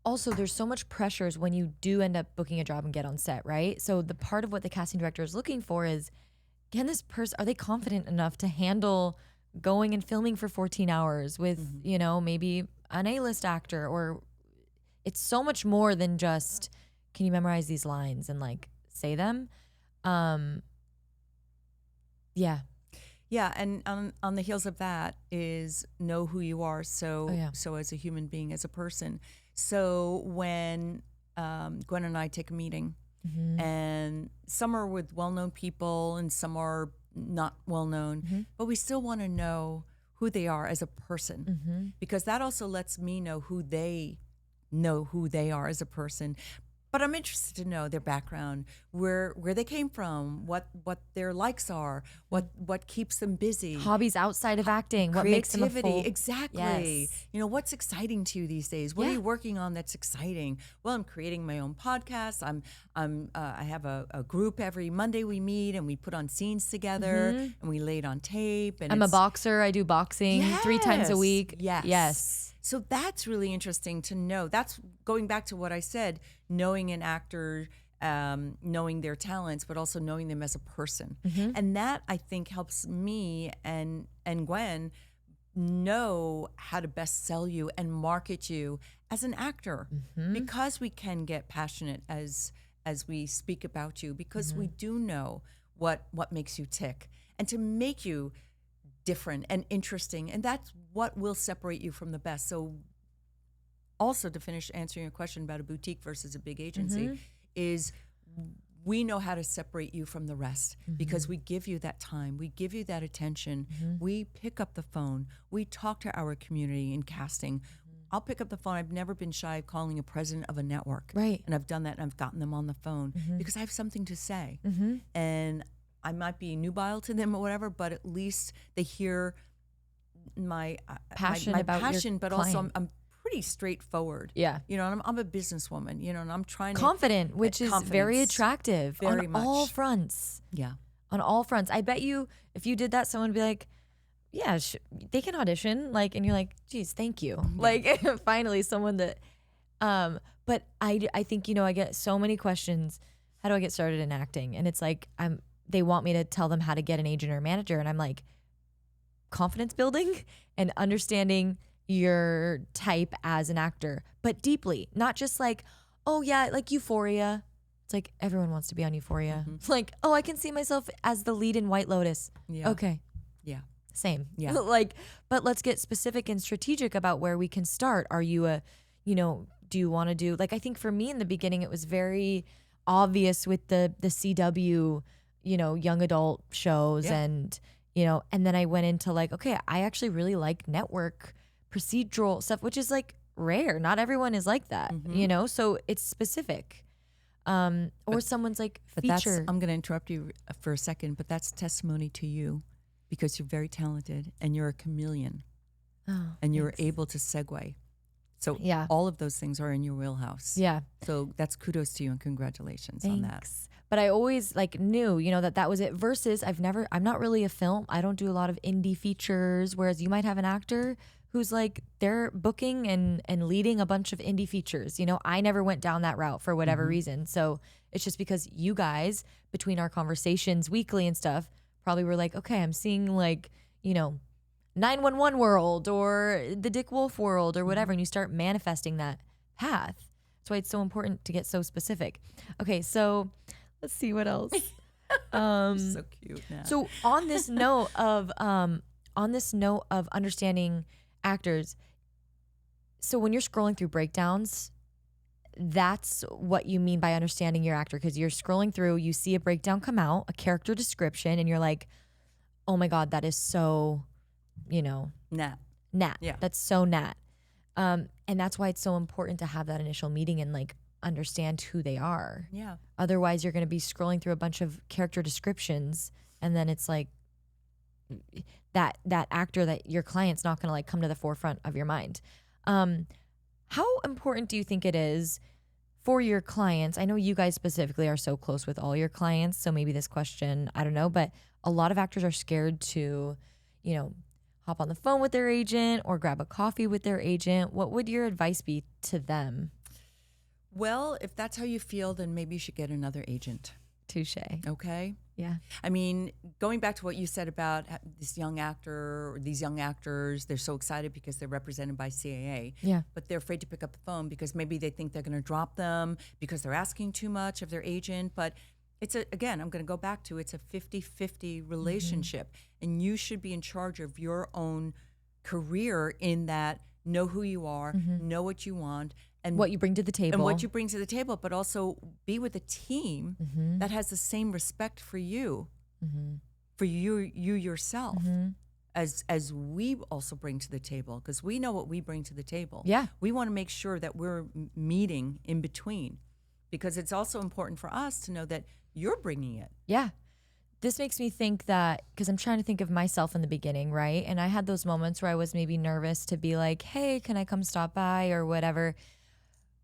Also, there's so much pressures when you do end up booking a job and get on set, right? So the part of what the casting director is looking for is, can this person, are they confident enough to handle going and filming for 14 hours with, maybe an A-list actor? Or it's so much more than just can you memorize these lines and like say them? Yeah. Yeah, and on the heels of that is know who you are. So so as a human being, as a person. So when Gwen and I take a meeting, and some are with well-known people and some are not well-known, but we still want to know who they are as a person, because that also lets me know who they are as a person. But I'm interested to know their background, where they came from, what their likes are, what keeps them busy, hobbies outside of acting, what makes them a full... Exactly. Yes. You know, what's exciting to you these days? What are you working on that's exciting? Well, I'm creating my own podcast. I have a group every Monday we meet and we put on scenes together and we lay it on tape. And I'm a boxer. I do boxing 3 times a week. Yes. So that's really interesting to know. That's going back to what I said, knowing an actor, knowing their talents, but also knowing them as a person. And that, I think, helps me and Gwen know how to best sell you and market you as an actor, because we can get passionate as we speak about you, because we do know what makes you tick, and to make you different and interesting, and that's what will separate you from the best. So also, to finish answering your question about a boutique versus a big agency, is we know how to separate you from the rest, because we give you that time, we give you that attention, we pick up the phone, we talk to our community in casting. I'll pick up the phone. I've never been shy of calling a president of a network, right? And I've done that, and I've gotten them on the phone because I have something to say, and I might be nubile to them or whatever, but at least they hear my passion, my passion, but client. also I'm pretty straightforward. Yeah. You know, and I'm a businesswoman, you know, and I'm trying confident, which is very attractive very on much. all fronts. Yeah. On all fronts. I bet you if you did that, someone would be like, yeah, they can audition. Like, and you're like, geez, thank you. Like, finally someone that, but I think, you know, I get so many questions. How do I get started in acting? And it's like, they want me to tell them how to get an agent or a manager. And I'm like, confidence building and understanding your type as an actor, but deeply, not just like, oh yeah, like Euphoria. It's like everyone wants to be on Euphoria. It's like, oh, I can see myself as the lead in White Lotus. Yeah. Okay. Yeah. Same. Yeah. Like, but let's get specific and strategic about where we can start. Are you you know, do you want to do, like, I think for me in the beginning, it was very obvious with the CW, you know, young adult shows and, you know, and then I went into like, okay, I actually really like network procedural stuff, which is like rare. Not everyone is like that, you know, so it's specific. Or someone's like feature. I'm going to interrupt you for a second, but that's testimony to you, because you're very talented and you're a chameleon and you're able to segue. So all of those things are in your wheelhouse. Yeah. So that's kudos to you and congratulations on that. But I always like knew, you know, that was it, versus I'm not really a film. I don't do a lot of indie features, whereas you might have an actor who's like, they're booking and leading a bunch of indie features. You know, I never went down that route for whatever reason. So it's just because you guys, between our conversations weekly and stuff, probably were like, okay, I'm seeing like, you know, 911 world or the Dick Wolf world or whatever. And you start manifesting that path. That's why it's so important to get so specific. Okay, so let's see what else. So cute now. So on this note of understanding actors, so when you're scrolling through breakdowns, that's what you mean by understanding your actor, because you're scrolling through, you see a breakdown come out, a character description, and you're like, oh my God, that is so, you know, Nat. Yeah. That's so Nat. And that's why it's so important to have that initial meeting and like understand who they are. Yeah. Otherwise, you're going to be scrolling through a bunch of character descriptions, and then it's like that actor that your client's not going to like come to the forefront of your mind. How important do you think it is for your clients? I know you guys specifically are so close with all your clients, so maybe this question, I don't know, but a lot of actors are scared to, you know, hop on the phone with their agent or grab a coffee with their agent. What would your advice be to them? Well, if that's how you feel, then maybe you should get another agent. Touche. Okay? Yeah. I mean, going back to what you said about this young actor or these young actors, they're so excited because they're represented by CAA. Yeah. But they're afraid to pick up the phone because maybe they think they're going to drop them because they're asking too much of their agent. But again, I'm going to go back to it's a 50-50 relationship. And you should be in charge of your own career in that know who you are, know what you want, and what you bring to the table. And what you bring to the table, but also be with a team that has the same respect for you, for you yourself, as we also bring to the table, because we know what we bring to the table. Yeah. We want to make sure that we're meeting in between, because it's also important for us to know that you're bringing it. Yeah. This makes me think that, because I'm trying to think of myself in the beginning, right? And I had those moments where I was maybe nervous to be like, hey, can I come stop by or whatever?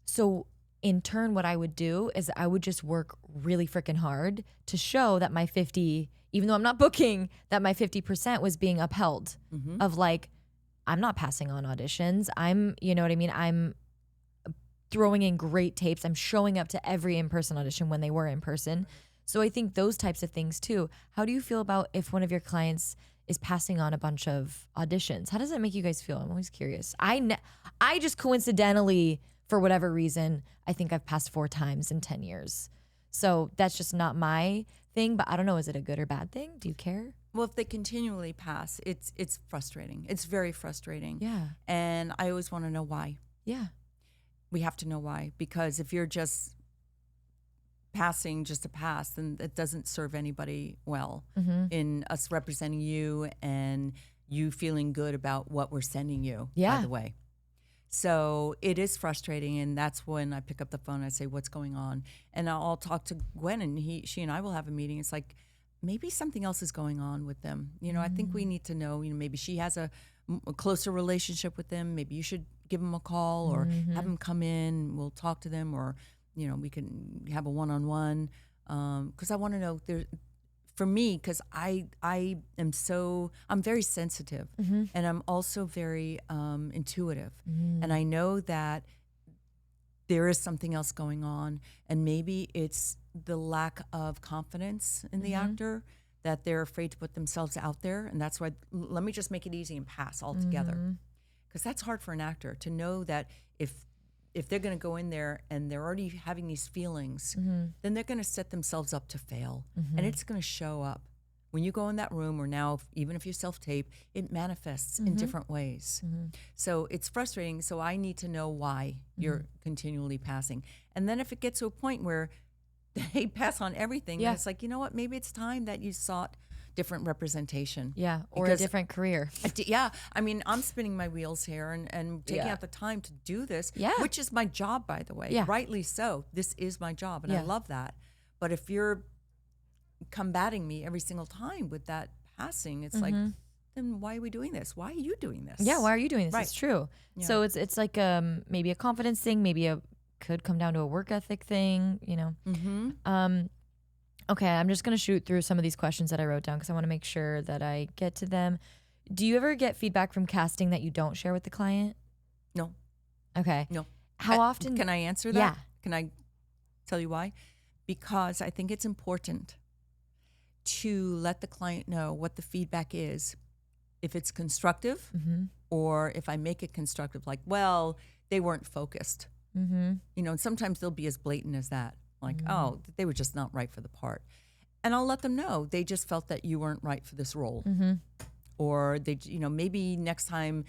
So in turn, what I would do is I would just work really freaking hard to show that my 50, even though I'm not booking, that my 50% was being upheld of like, I'm not passing on auditions. You know what I mean? I'm throwing in great tapes. I'm showing up to every in-person audition when they were in person. So I think those types of things too. How do you feel about if one of your clients is passing on a bunch of auditions? How does that make you guys feel? I'm always curious. I just coincidentally, for whatever reason, I think I've passed 4 times in 10 years. So that's just not my thing, but I don't know, is it a good or bad thing? Do you care? Well, if they continually pass, it's frustrating. It's very frustrating. Yeah. And I always want to know why. Yeah. We have to know why, because if you're just passing just to pass, then it doesn't serve anybody well in us representing you and you feeling good about what we're sending you, by the way. So it is frustrating, and that's when I pick up the phone and I say, what's going on? And I'll talk to Gwen, and she and I will have a meeting. It's like, maybe something else is going on with them. You know, I think we need to know, maybe she has a closer relationship with them. Maybe you should give them a call or have them come in. We'll talk to them, or we can have a one-on-one, because I want to know. For me, because I'm very sensitive, and I'm also very intuitive, and I know that there is something else going on, and maybe it's the lack of confidence in the actor, that they're afraid to put themselves out there, and that's why let me just make it easy and pass altogether, because that's hard for an actor to know that if they're going to go in there and they're already having these feelings, then they're going to set themselves up to fail, and it's going to show up. When you go in that room, or now even if you self-tape, it manifests in different ways. So it's frustrating. So I need to know why you're continually passing. And then if it gets to a point where they pass on everything, then it's like, you know what, maybe it's time that you sought different representation. Yeah, or a different career. Yeah, I mean, I'm spinning my wheels here and taking out the time to do this, which is my job, by the way. Rightly so. This is my job, and I love that. But if you're combating me every single time with that passing, it's like, then why are we doing this? Why are you doing this? Yeah, why are you doing this? Right. It's true. Yeah. So it's like maybe a confidence thing, maybe could come down to a work ethic thing, Okay, I'm just going to shoot through some of these questions that I wrote down because I want to make sure that I get to them. Do you ever get feedback from casting that you don't share with the client? No. Okay. No. How often? Can I answer that? Yeah. Can I tell you why? Because I think it's important to let the client know what the feedback is. If it's constructive, or if I make it constructive, like, well, they weren't focused. And sometimes they'll be as blatant as that. Like, oh, they were just not right for the part. And I'll let them know they just felt that you weren't right for this role. Or they, maybe next time,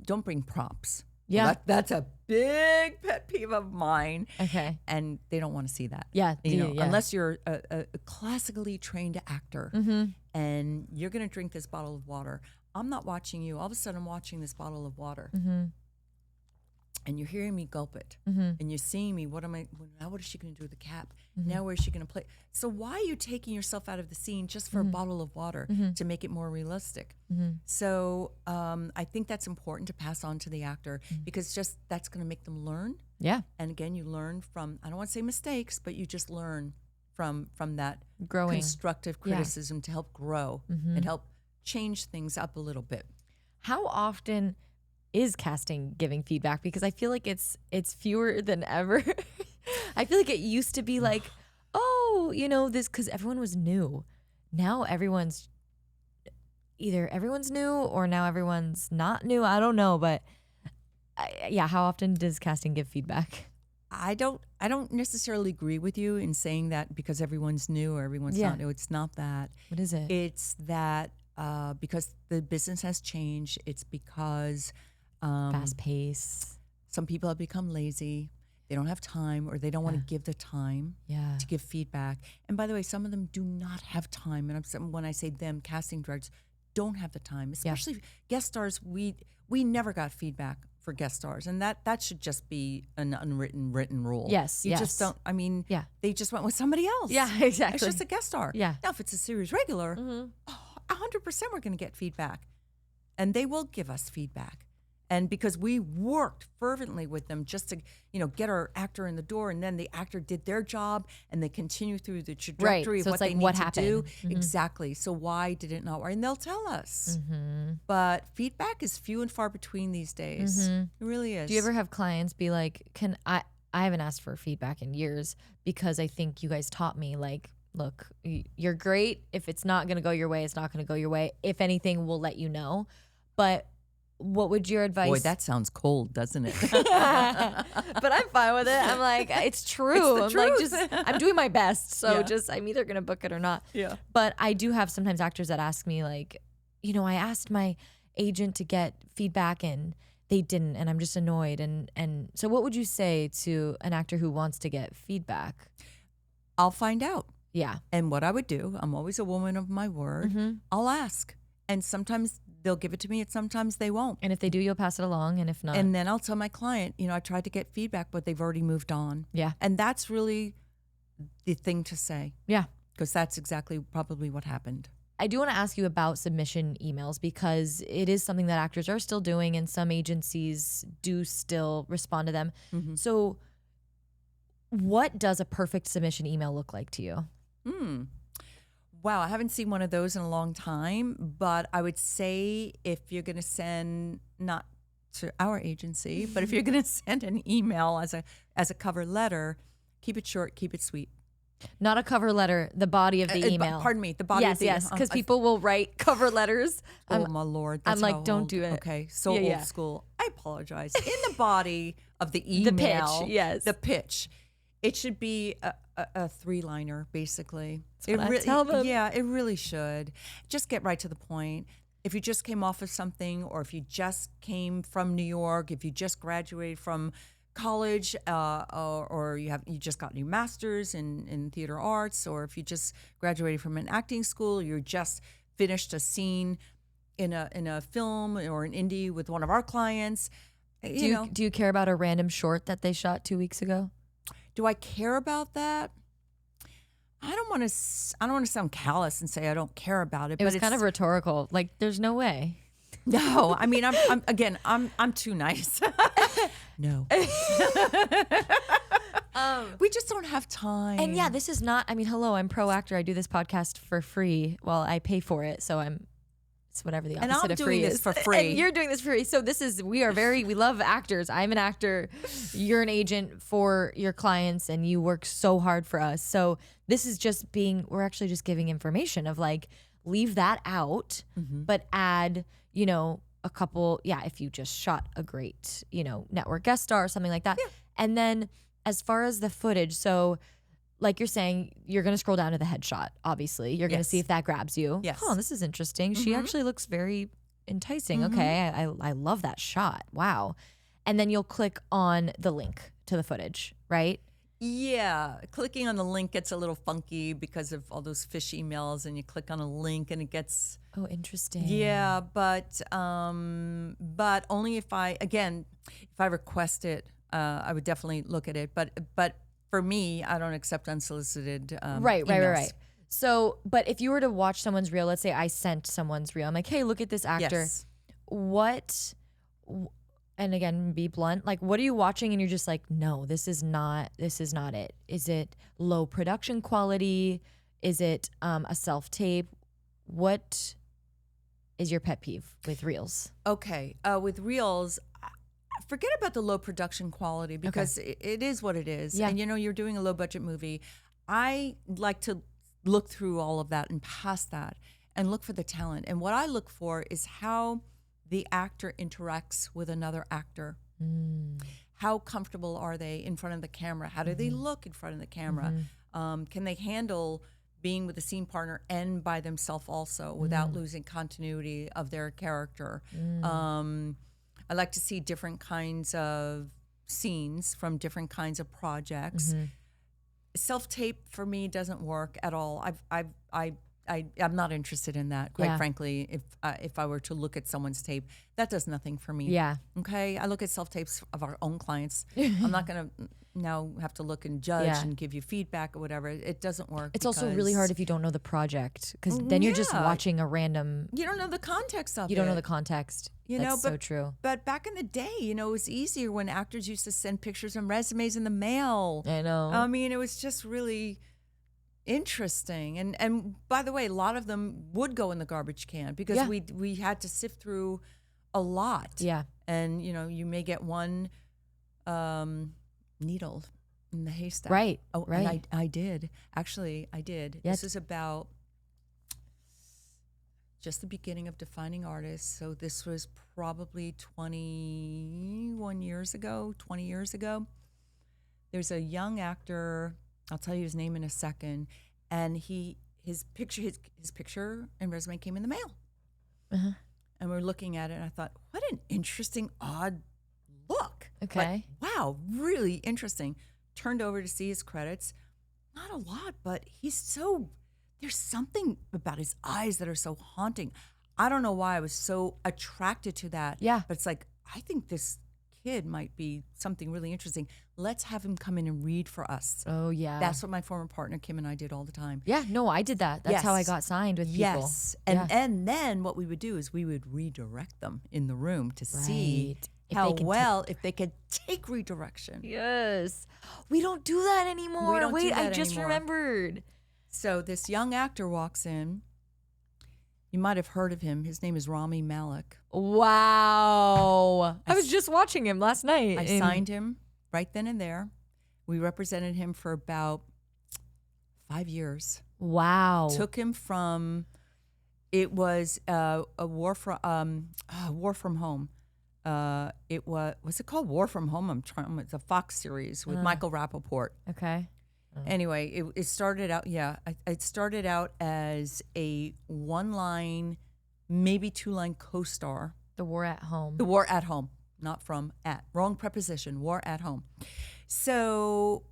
don't bring props. Yeah. Well, that's a big pet peeve of mine. Okay. And they don't want to see that. Yeah. Unless you're a classically trained actor and you're going to drink this bottle of water. I'm not watching you. All of a sudden, I'm watching this bottle of water. And you're hearing me gulp it, and you're seeing me. What is she going to do with the cap? Now where's she going to play? So why are you taking yourself out of the scene just for a bottle of water to make it more realistic? So I think that's important to pass on to the actor, because that's going to make them learn. Yeah. And again, you learn from, I don't want to say mistakes, but you just learn from that growing constructive criticism to help grow and help change things up a little bit. How often is casting giving feedback? Because I feel like it's fewer than ever. I feel like it used to be like, oh, this, because everyone was new. now everyone's new or now everyone's not new. I don't know, but how often does casting give feedback? I don't necessarily agree with you in saying that because everyone's new or everyone's not new. It's not that. What is it? It's that because the business has changed. It's because fast pace. Some people have become lazy. They don't have time, or they don't want to give the time to give feedback. And by the way, some of them do not have time. And when I say them, casting directors don't have the time, especially guest stars. We never got feedback for guest stars, and that should just be an written rule. Yes, you just don't. I mean, they just went with somebody else. Yeah, exactly. It's just a guest star. Yeah. Now, if it's a series regular, 100% we're going to get feedback, and they will give us feedback. And because we worked fervently with them just to, get our actor in the door, and then the actor did their job, and they continue through the trajectory of what they need to do. Exactly. So why did it not work? And they'll tell us. But feedback is few and far between these days. It really is. Do you ever have clients be like, I haven't asked for feedback in years because I think you guys taught me, like, look, you're great. If it's not going to go your way, it's not going to go your way. If anything, we'll let you know. But what would your advice? Boy, that sounds cold, doesn't it? But I'm fine with it. I'm like, it's true. It's the truth. Like, I'm doing my best. So I'm either going to book it or not. Yeah. But I do have sometimes actors that ask me, like, I asked my agent to get feedback and they didn't, and I'm just annoyed. And so what would you say to an actor who wants to get feedback? I'll find out. Yeah. And what I would do, I'm always a woman of my word. I'll ask. And sometimes they'll give it to me, and sometimes they won't. And if they do, you'll pass it along, and if not, and then I'll tell my client, I tried to get feedback, but they've already moved on. Yeah. And that's really the thing to say. Yeah. Because that's exactly probably what happened. I do want to ask you about submission emails because it is something that actors are still doing, and some agencies do still respond to them. So what does a perfect submission email look like to you? Wow, I haven't seen one of those in a long time, but I would say if you're going to send, not to our agency, but if you're going to send an email as a cover letter, keep it short, keep it sweet. Not a cover letter, the body of the email. Pardon me, the body of the email. Yes, because people will write cover letters. Oh, my Lord. I'm like, don't do it. Okay, so old school. I apologize. In the body of the email. The pitch, yes. The pitch. It should be a three-liner, basically. That's what I tell them. Yeah, it really should. Just get right to the point. If you just came off of something, or if you just came from New York, if you just graduated from college, or you just got your master's in theater arts, or if you just graduated from an acting school, you're just finished a scene in a film or an indie with one of our clients. Do you care about a random short that they shot 2 weeks ago? Do I care about that? I don't want to sound callous and say I don't care about it. It was kind of rhetorical. Like, there's no way. No, I mean, I'm too nice. No. We just don't have time. And yeah, this is not, I mean, hello, I'm pro actor. I do this podcast for free. Well, I pay for it. So it's whatever the opposite of free is. And I'm doing this for free. And you're doing this for free. So we love actors. I'm an actor. You're an agent for your clients, and you work so hard for us. So this is just we're actually just giving information of, like, leave that out, but add, a couple, if you just shot a great, network guest star or something like that. Yeah. And then as far as the footage, so like you're saying, you're going to scroll down to the headshot, obviously. You're going to see if that grabs you. Yes. Oh, this is interesting. She actually looks very enticing. Okay, I love that shot. Wow. And then you'll click on the link to the footage, right? Yeah, clicking on the link gets a little funky because of all those fish emails, and you click on a link and it gets... Oh, interesting. Yeah, but only if I request it, I would definitely look at it. But for me, I don't accept unsolicited Right. So, but if you were to watch someone's reel, let's say I sent someone's reel, I'm like, hey, look at this actor. Yes. And again, be blunt, like, what are you watching and you're just like, no, this is not it. Is it low production quality? Is it a self-tape? What is your pet peeve with reels? Okay, with reels, forget about the low production quality because it is what it is. Yeah. And you're doing a low budget movie. I like to look through all of that and past that and look for the talent. And what I look for is how the actor interacts with another actor. How comfortable are they in front of the camera? How do they look in front of the camera? Can they handle being with a scene partner and by themselves also without losing continuity of their character? I like to see different kinds of scenes from different kinds of projects. Self-tape for me doesn't work at all. I'm not interested in that, quite frankly. If I were to look at someone's tape, that does nothing for me. Yeah. Okay. I look at self-tapes of our own clients. I'm not going to now have to look and judge and give you feedback or whatever. It doesn't work. It's also really hard if you don't know the project, because then you're just watching a random. You don't know the context of it. You don't know the context. That's so true. But back in the day, it was easier when actors used to send pictures and resumes in the mail. I know. I mean, it was just really interesting. And by the way, a lot of them would go in the garbage can because we had to sift through a lot. Yeah. And, you may get one needle in the haystack. Right. Oh, right. And I did. Actually, I did. Yes. This is about just the beginning of Defining Artists. So this was probably 20 years ago. There's a young actor, I'll tell you his name in a second, and his picture and resume came in the mail. And we're looking at it, and I thought, what an interesting, odd look. Okay. Wow, really interesting. Turned over to see his credits. Not a lot, but there's something about his eyes that are so haunting. I don't know why I was so attracted to that. Yeah. But it's like, I think this kid might be something really interesting. Let's have him come in and read for us. Oh, yeah. That's what my former partner, Kim, and I did all the time. Yeah, no, I did that. That's how I got signed with people. Yes. And then what we would do is we would redirect them in the room to see if they could take redirection. Yes. We don't do that anymore. I just remembered. So this young actor walks in. You might have heard of him. His name is Rami Malek. Wow. I was just watching him last night. I signed him right then and there. We represented him for about 5 years. Wow. Took him from, it was a War from Home. Was it called War from Home? It's a Fox series with Michael Rappaport. Okay. Anyway, it started out, it started out as a 1-line, maybe 2-line co-star. The War at Home. The War at Home, not from at. Wrong preposition, War at Home. So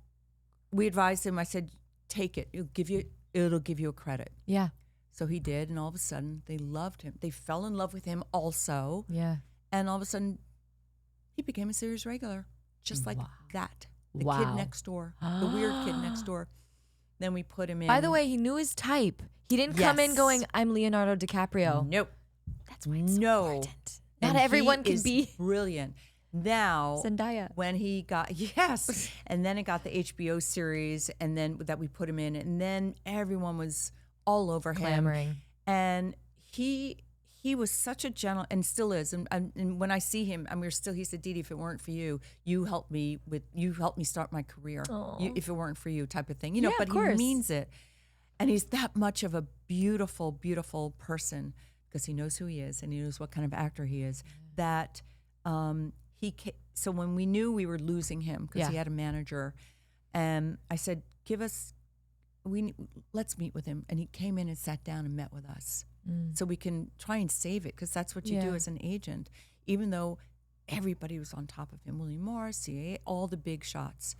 we advised him, I said, take it. It'll give you a credit. Yeah. So he did, and all of a sudden, they loved him. They fell in love with him also. Yeah. And all of a sudden, he became a series regular, just like that. The kid next door, the weird kid next door. Then we put him in. By the way, he knew his type. He didn't come in going, I'm Leonardo DiCaprio. Nope. That's why it's so important. Not everyone can be brilliant. Now, Zendaya. When he got, and then it got the HBO series, and then that we put him in, and then everyone was all over him. And he was such a gentle, and still is. And when I see him, he said, Didi, if it weren't for you, you helped me start my career. If it weren't for you, type of thing. But he means it. And he's that much of a beautiful, beautiful person because he knows who he is and he knows what kind of actor he is. That so when we knew we were losing him because he had a manager, and I said, let's meet with him. And he came in and sat down and met with us. So we can try and save it, because that's what you do as an agent, even though everybody was on top of him. William Morris, CAA, all the big shots.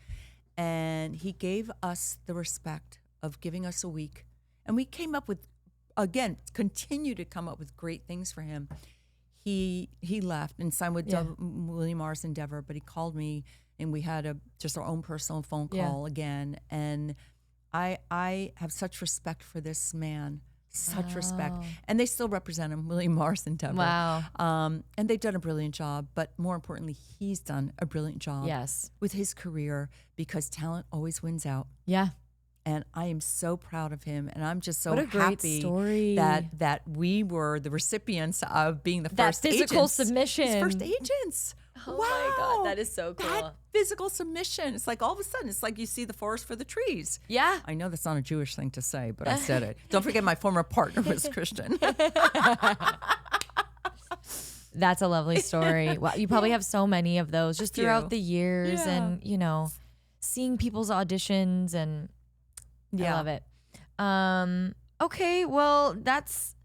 And he gave us the respect of giving us a week. And we came up with, again, continue to come up with great things for him. He left and signed with William Morris Endeavor, but he called me and we had just our own personal phone call again. And I have such respect for this man. Such respect. And they still represent him, William Morris Endeavor. Wow. And they've done a brilliant job, but more importantly, he's done a brilliant job with his career, because talent always wins out. Yeah. And I am so proud of him, and I'm just so happy that we were the recipients of being the first physical submission. His first agents. Oh wow, my God, that is so cool. That physical submission. It's like all of a sudden, it's like you see the forest for the trees. Yeah. I know that's not a Jewish thing to say, but I said it. Don't forget my former partner was Christian. That's a lovely story. Well, you probably have so many of those just throughout the years and, you know, seeing people's auditions and I love it. Okay, well, that's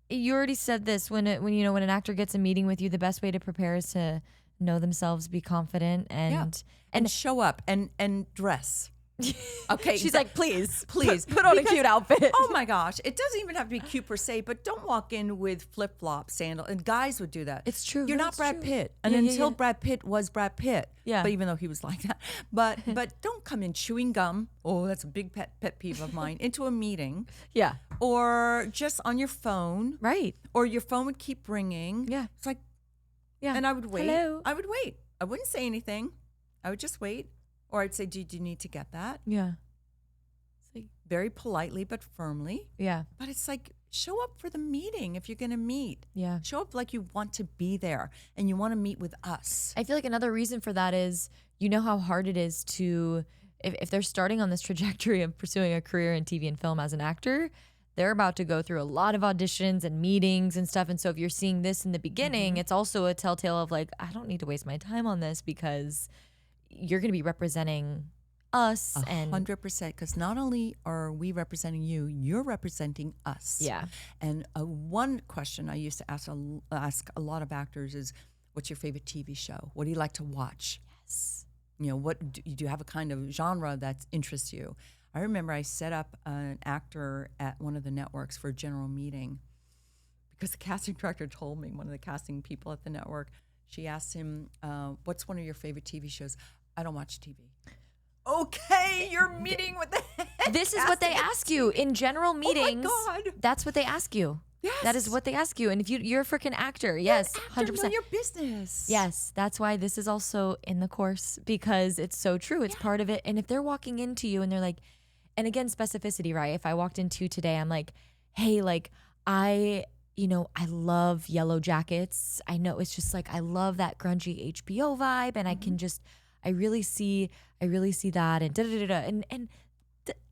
you already said this when an actor gets a meeting with you, the best way to prepare is to know themselves, be confident and show up and dress. Okay, she's like, please put on a cute outfit. Oh my gosh, it doesn't even have to be cute per se, but don't walk in with flip flops, sandals. And guys would do that. It's true. You're not Brad Pitt, and until Brad Pitt was Brad Pitt. Yeah. But even though he was like that, but don't come in chewing gum. Oh, that's a big pet peeve of mine. Into a meeting. Yeah. Or just on your phone. Right. Or your phone would keep ringing. Yeah. It's like, yeah. And I would wait. Hello. I would wait. I wouldn't say anything. I would just wait. Or I'd say, do you need to get that? Yeah. Very politely but firmly. Yeah. But it's like, show up for the meeting if you're going to meet. Yeah. Show up like you want to be there and you want to meet with us. I feel like another reason for that is, you know how hard it is to, if they're starting on this trajectory of pursuing a career in TV and film as an actor, they're about to go through a lot of auditions and meetings and stuff. And so if you're seeing this in the beginning, it's also a telltale of like, I don't need to waste my time on this because you're going to be representing us 100%, because not only are we representing you, you're representing us. Yeah. And one question I used to ask a lot of actors is, what's your favorite TV show? What do you like to watch? Yes. You know, what do you have a kind of genre that interests you? I remember I set up an actor at one of the networks for a general meeting because the casting director told me, one of the casting people at the network, she asked him, what's one of your favorite TV shows? I don't watch TV. Okay, you're meeting with the This is what they ask you in general meetings. Oh my God. That's what they ask you. Yes. That is what they ask you. And if you're a freaking actor, yes, 100%. Know your business. Yes, that's why this is also in the course, because it's so true. It's part of it. And if they're walking into you and they're like, and again, specificity, right? If I walked into today, I'm like, hey, like I love Yellow Jackets. I know it's just like, I love that grungy HBO vibe, and I can just, I really see that, and and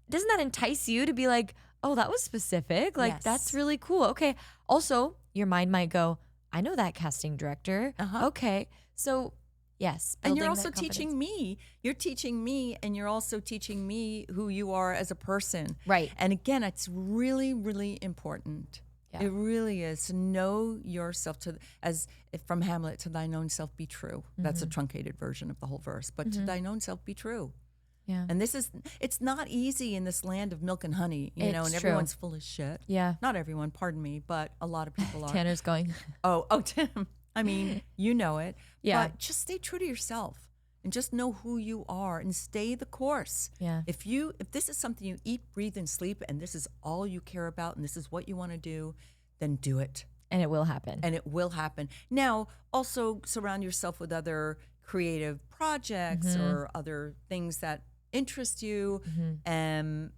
doesn't that entice you to be like, oh, that was specific, like yes. That's really cool. Okay. Also, your mind might go, I know that casting director. Okay, so yes, and you're also teaching me. You're teaching me, and you're also teaching me who you are as a person. Right. And again, it's really, really important. Yeah. It really is to know yourself, as if from Hamlet, to thine own self be true. That's a truncated version of the whole verse, but to thine own self be true. Yeah. And it's not easy in this land of milk and honey, you know, and everyone's full of shit. Yeah. Not everyone, pardon me, but a lot of people are. Tanner's going. Oh, Tim. I mean, you know it. Yeah. But just stay true to yourself and just know who you are and stay the course. Yeah. If this is something you eat, breathe, and sleep, and this is all you care about, and this is what you want to do, then do it. And it will happen. And it will happen. Now, also surround yourself with other creative projects or other things that interest you. And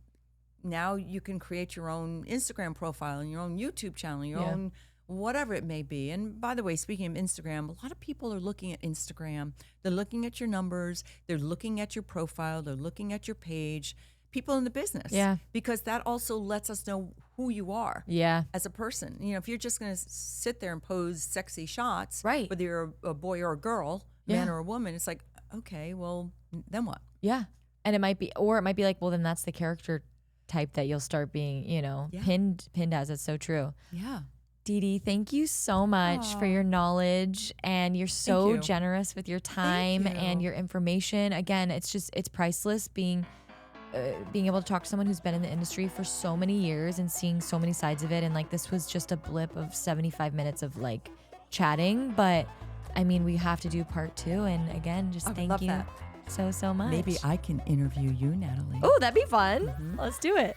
now you can create your own Instagram profile and your own YouTube channel, your own whatever it may be. And by the way, speaking of Instagram, a lot of people are looking at Instagram. They're looking at your numbers. They're looking at your profile. They're looking at your page. People in the business. Yeah. Because that also lets us know who you are. Yeah. As a person. You know, if you're just going to sit there and pose sexy shots, right, whether you're a boy or a girl, man or a woman, it's like, okay, well, then what? Yeah. And it might be like, well, then that's the character type that you'll start being, pinned as. It's so true. Yeah. Dee Dee, thank you so much for your knowledge, and you're so generous with your time and your information. Again, it's priceless being able to talk to someone who's been in the industry for so many years and seeing so many sides of it. And like, this was just a blip of 75 minutes of like chatting, but I mean, we have to do part 2. And again, just thank you so much. Maybe I can interview you, Natalie. Oh, that'd be fun. Let's do it.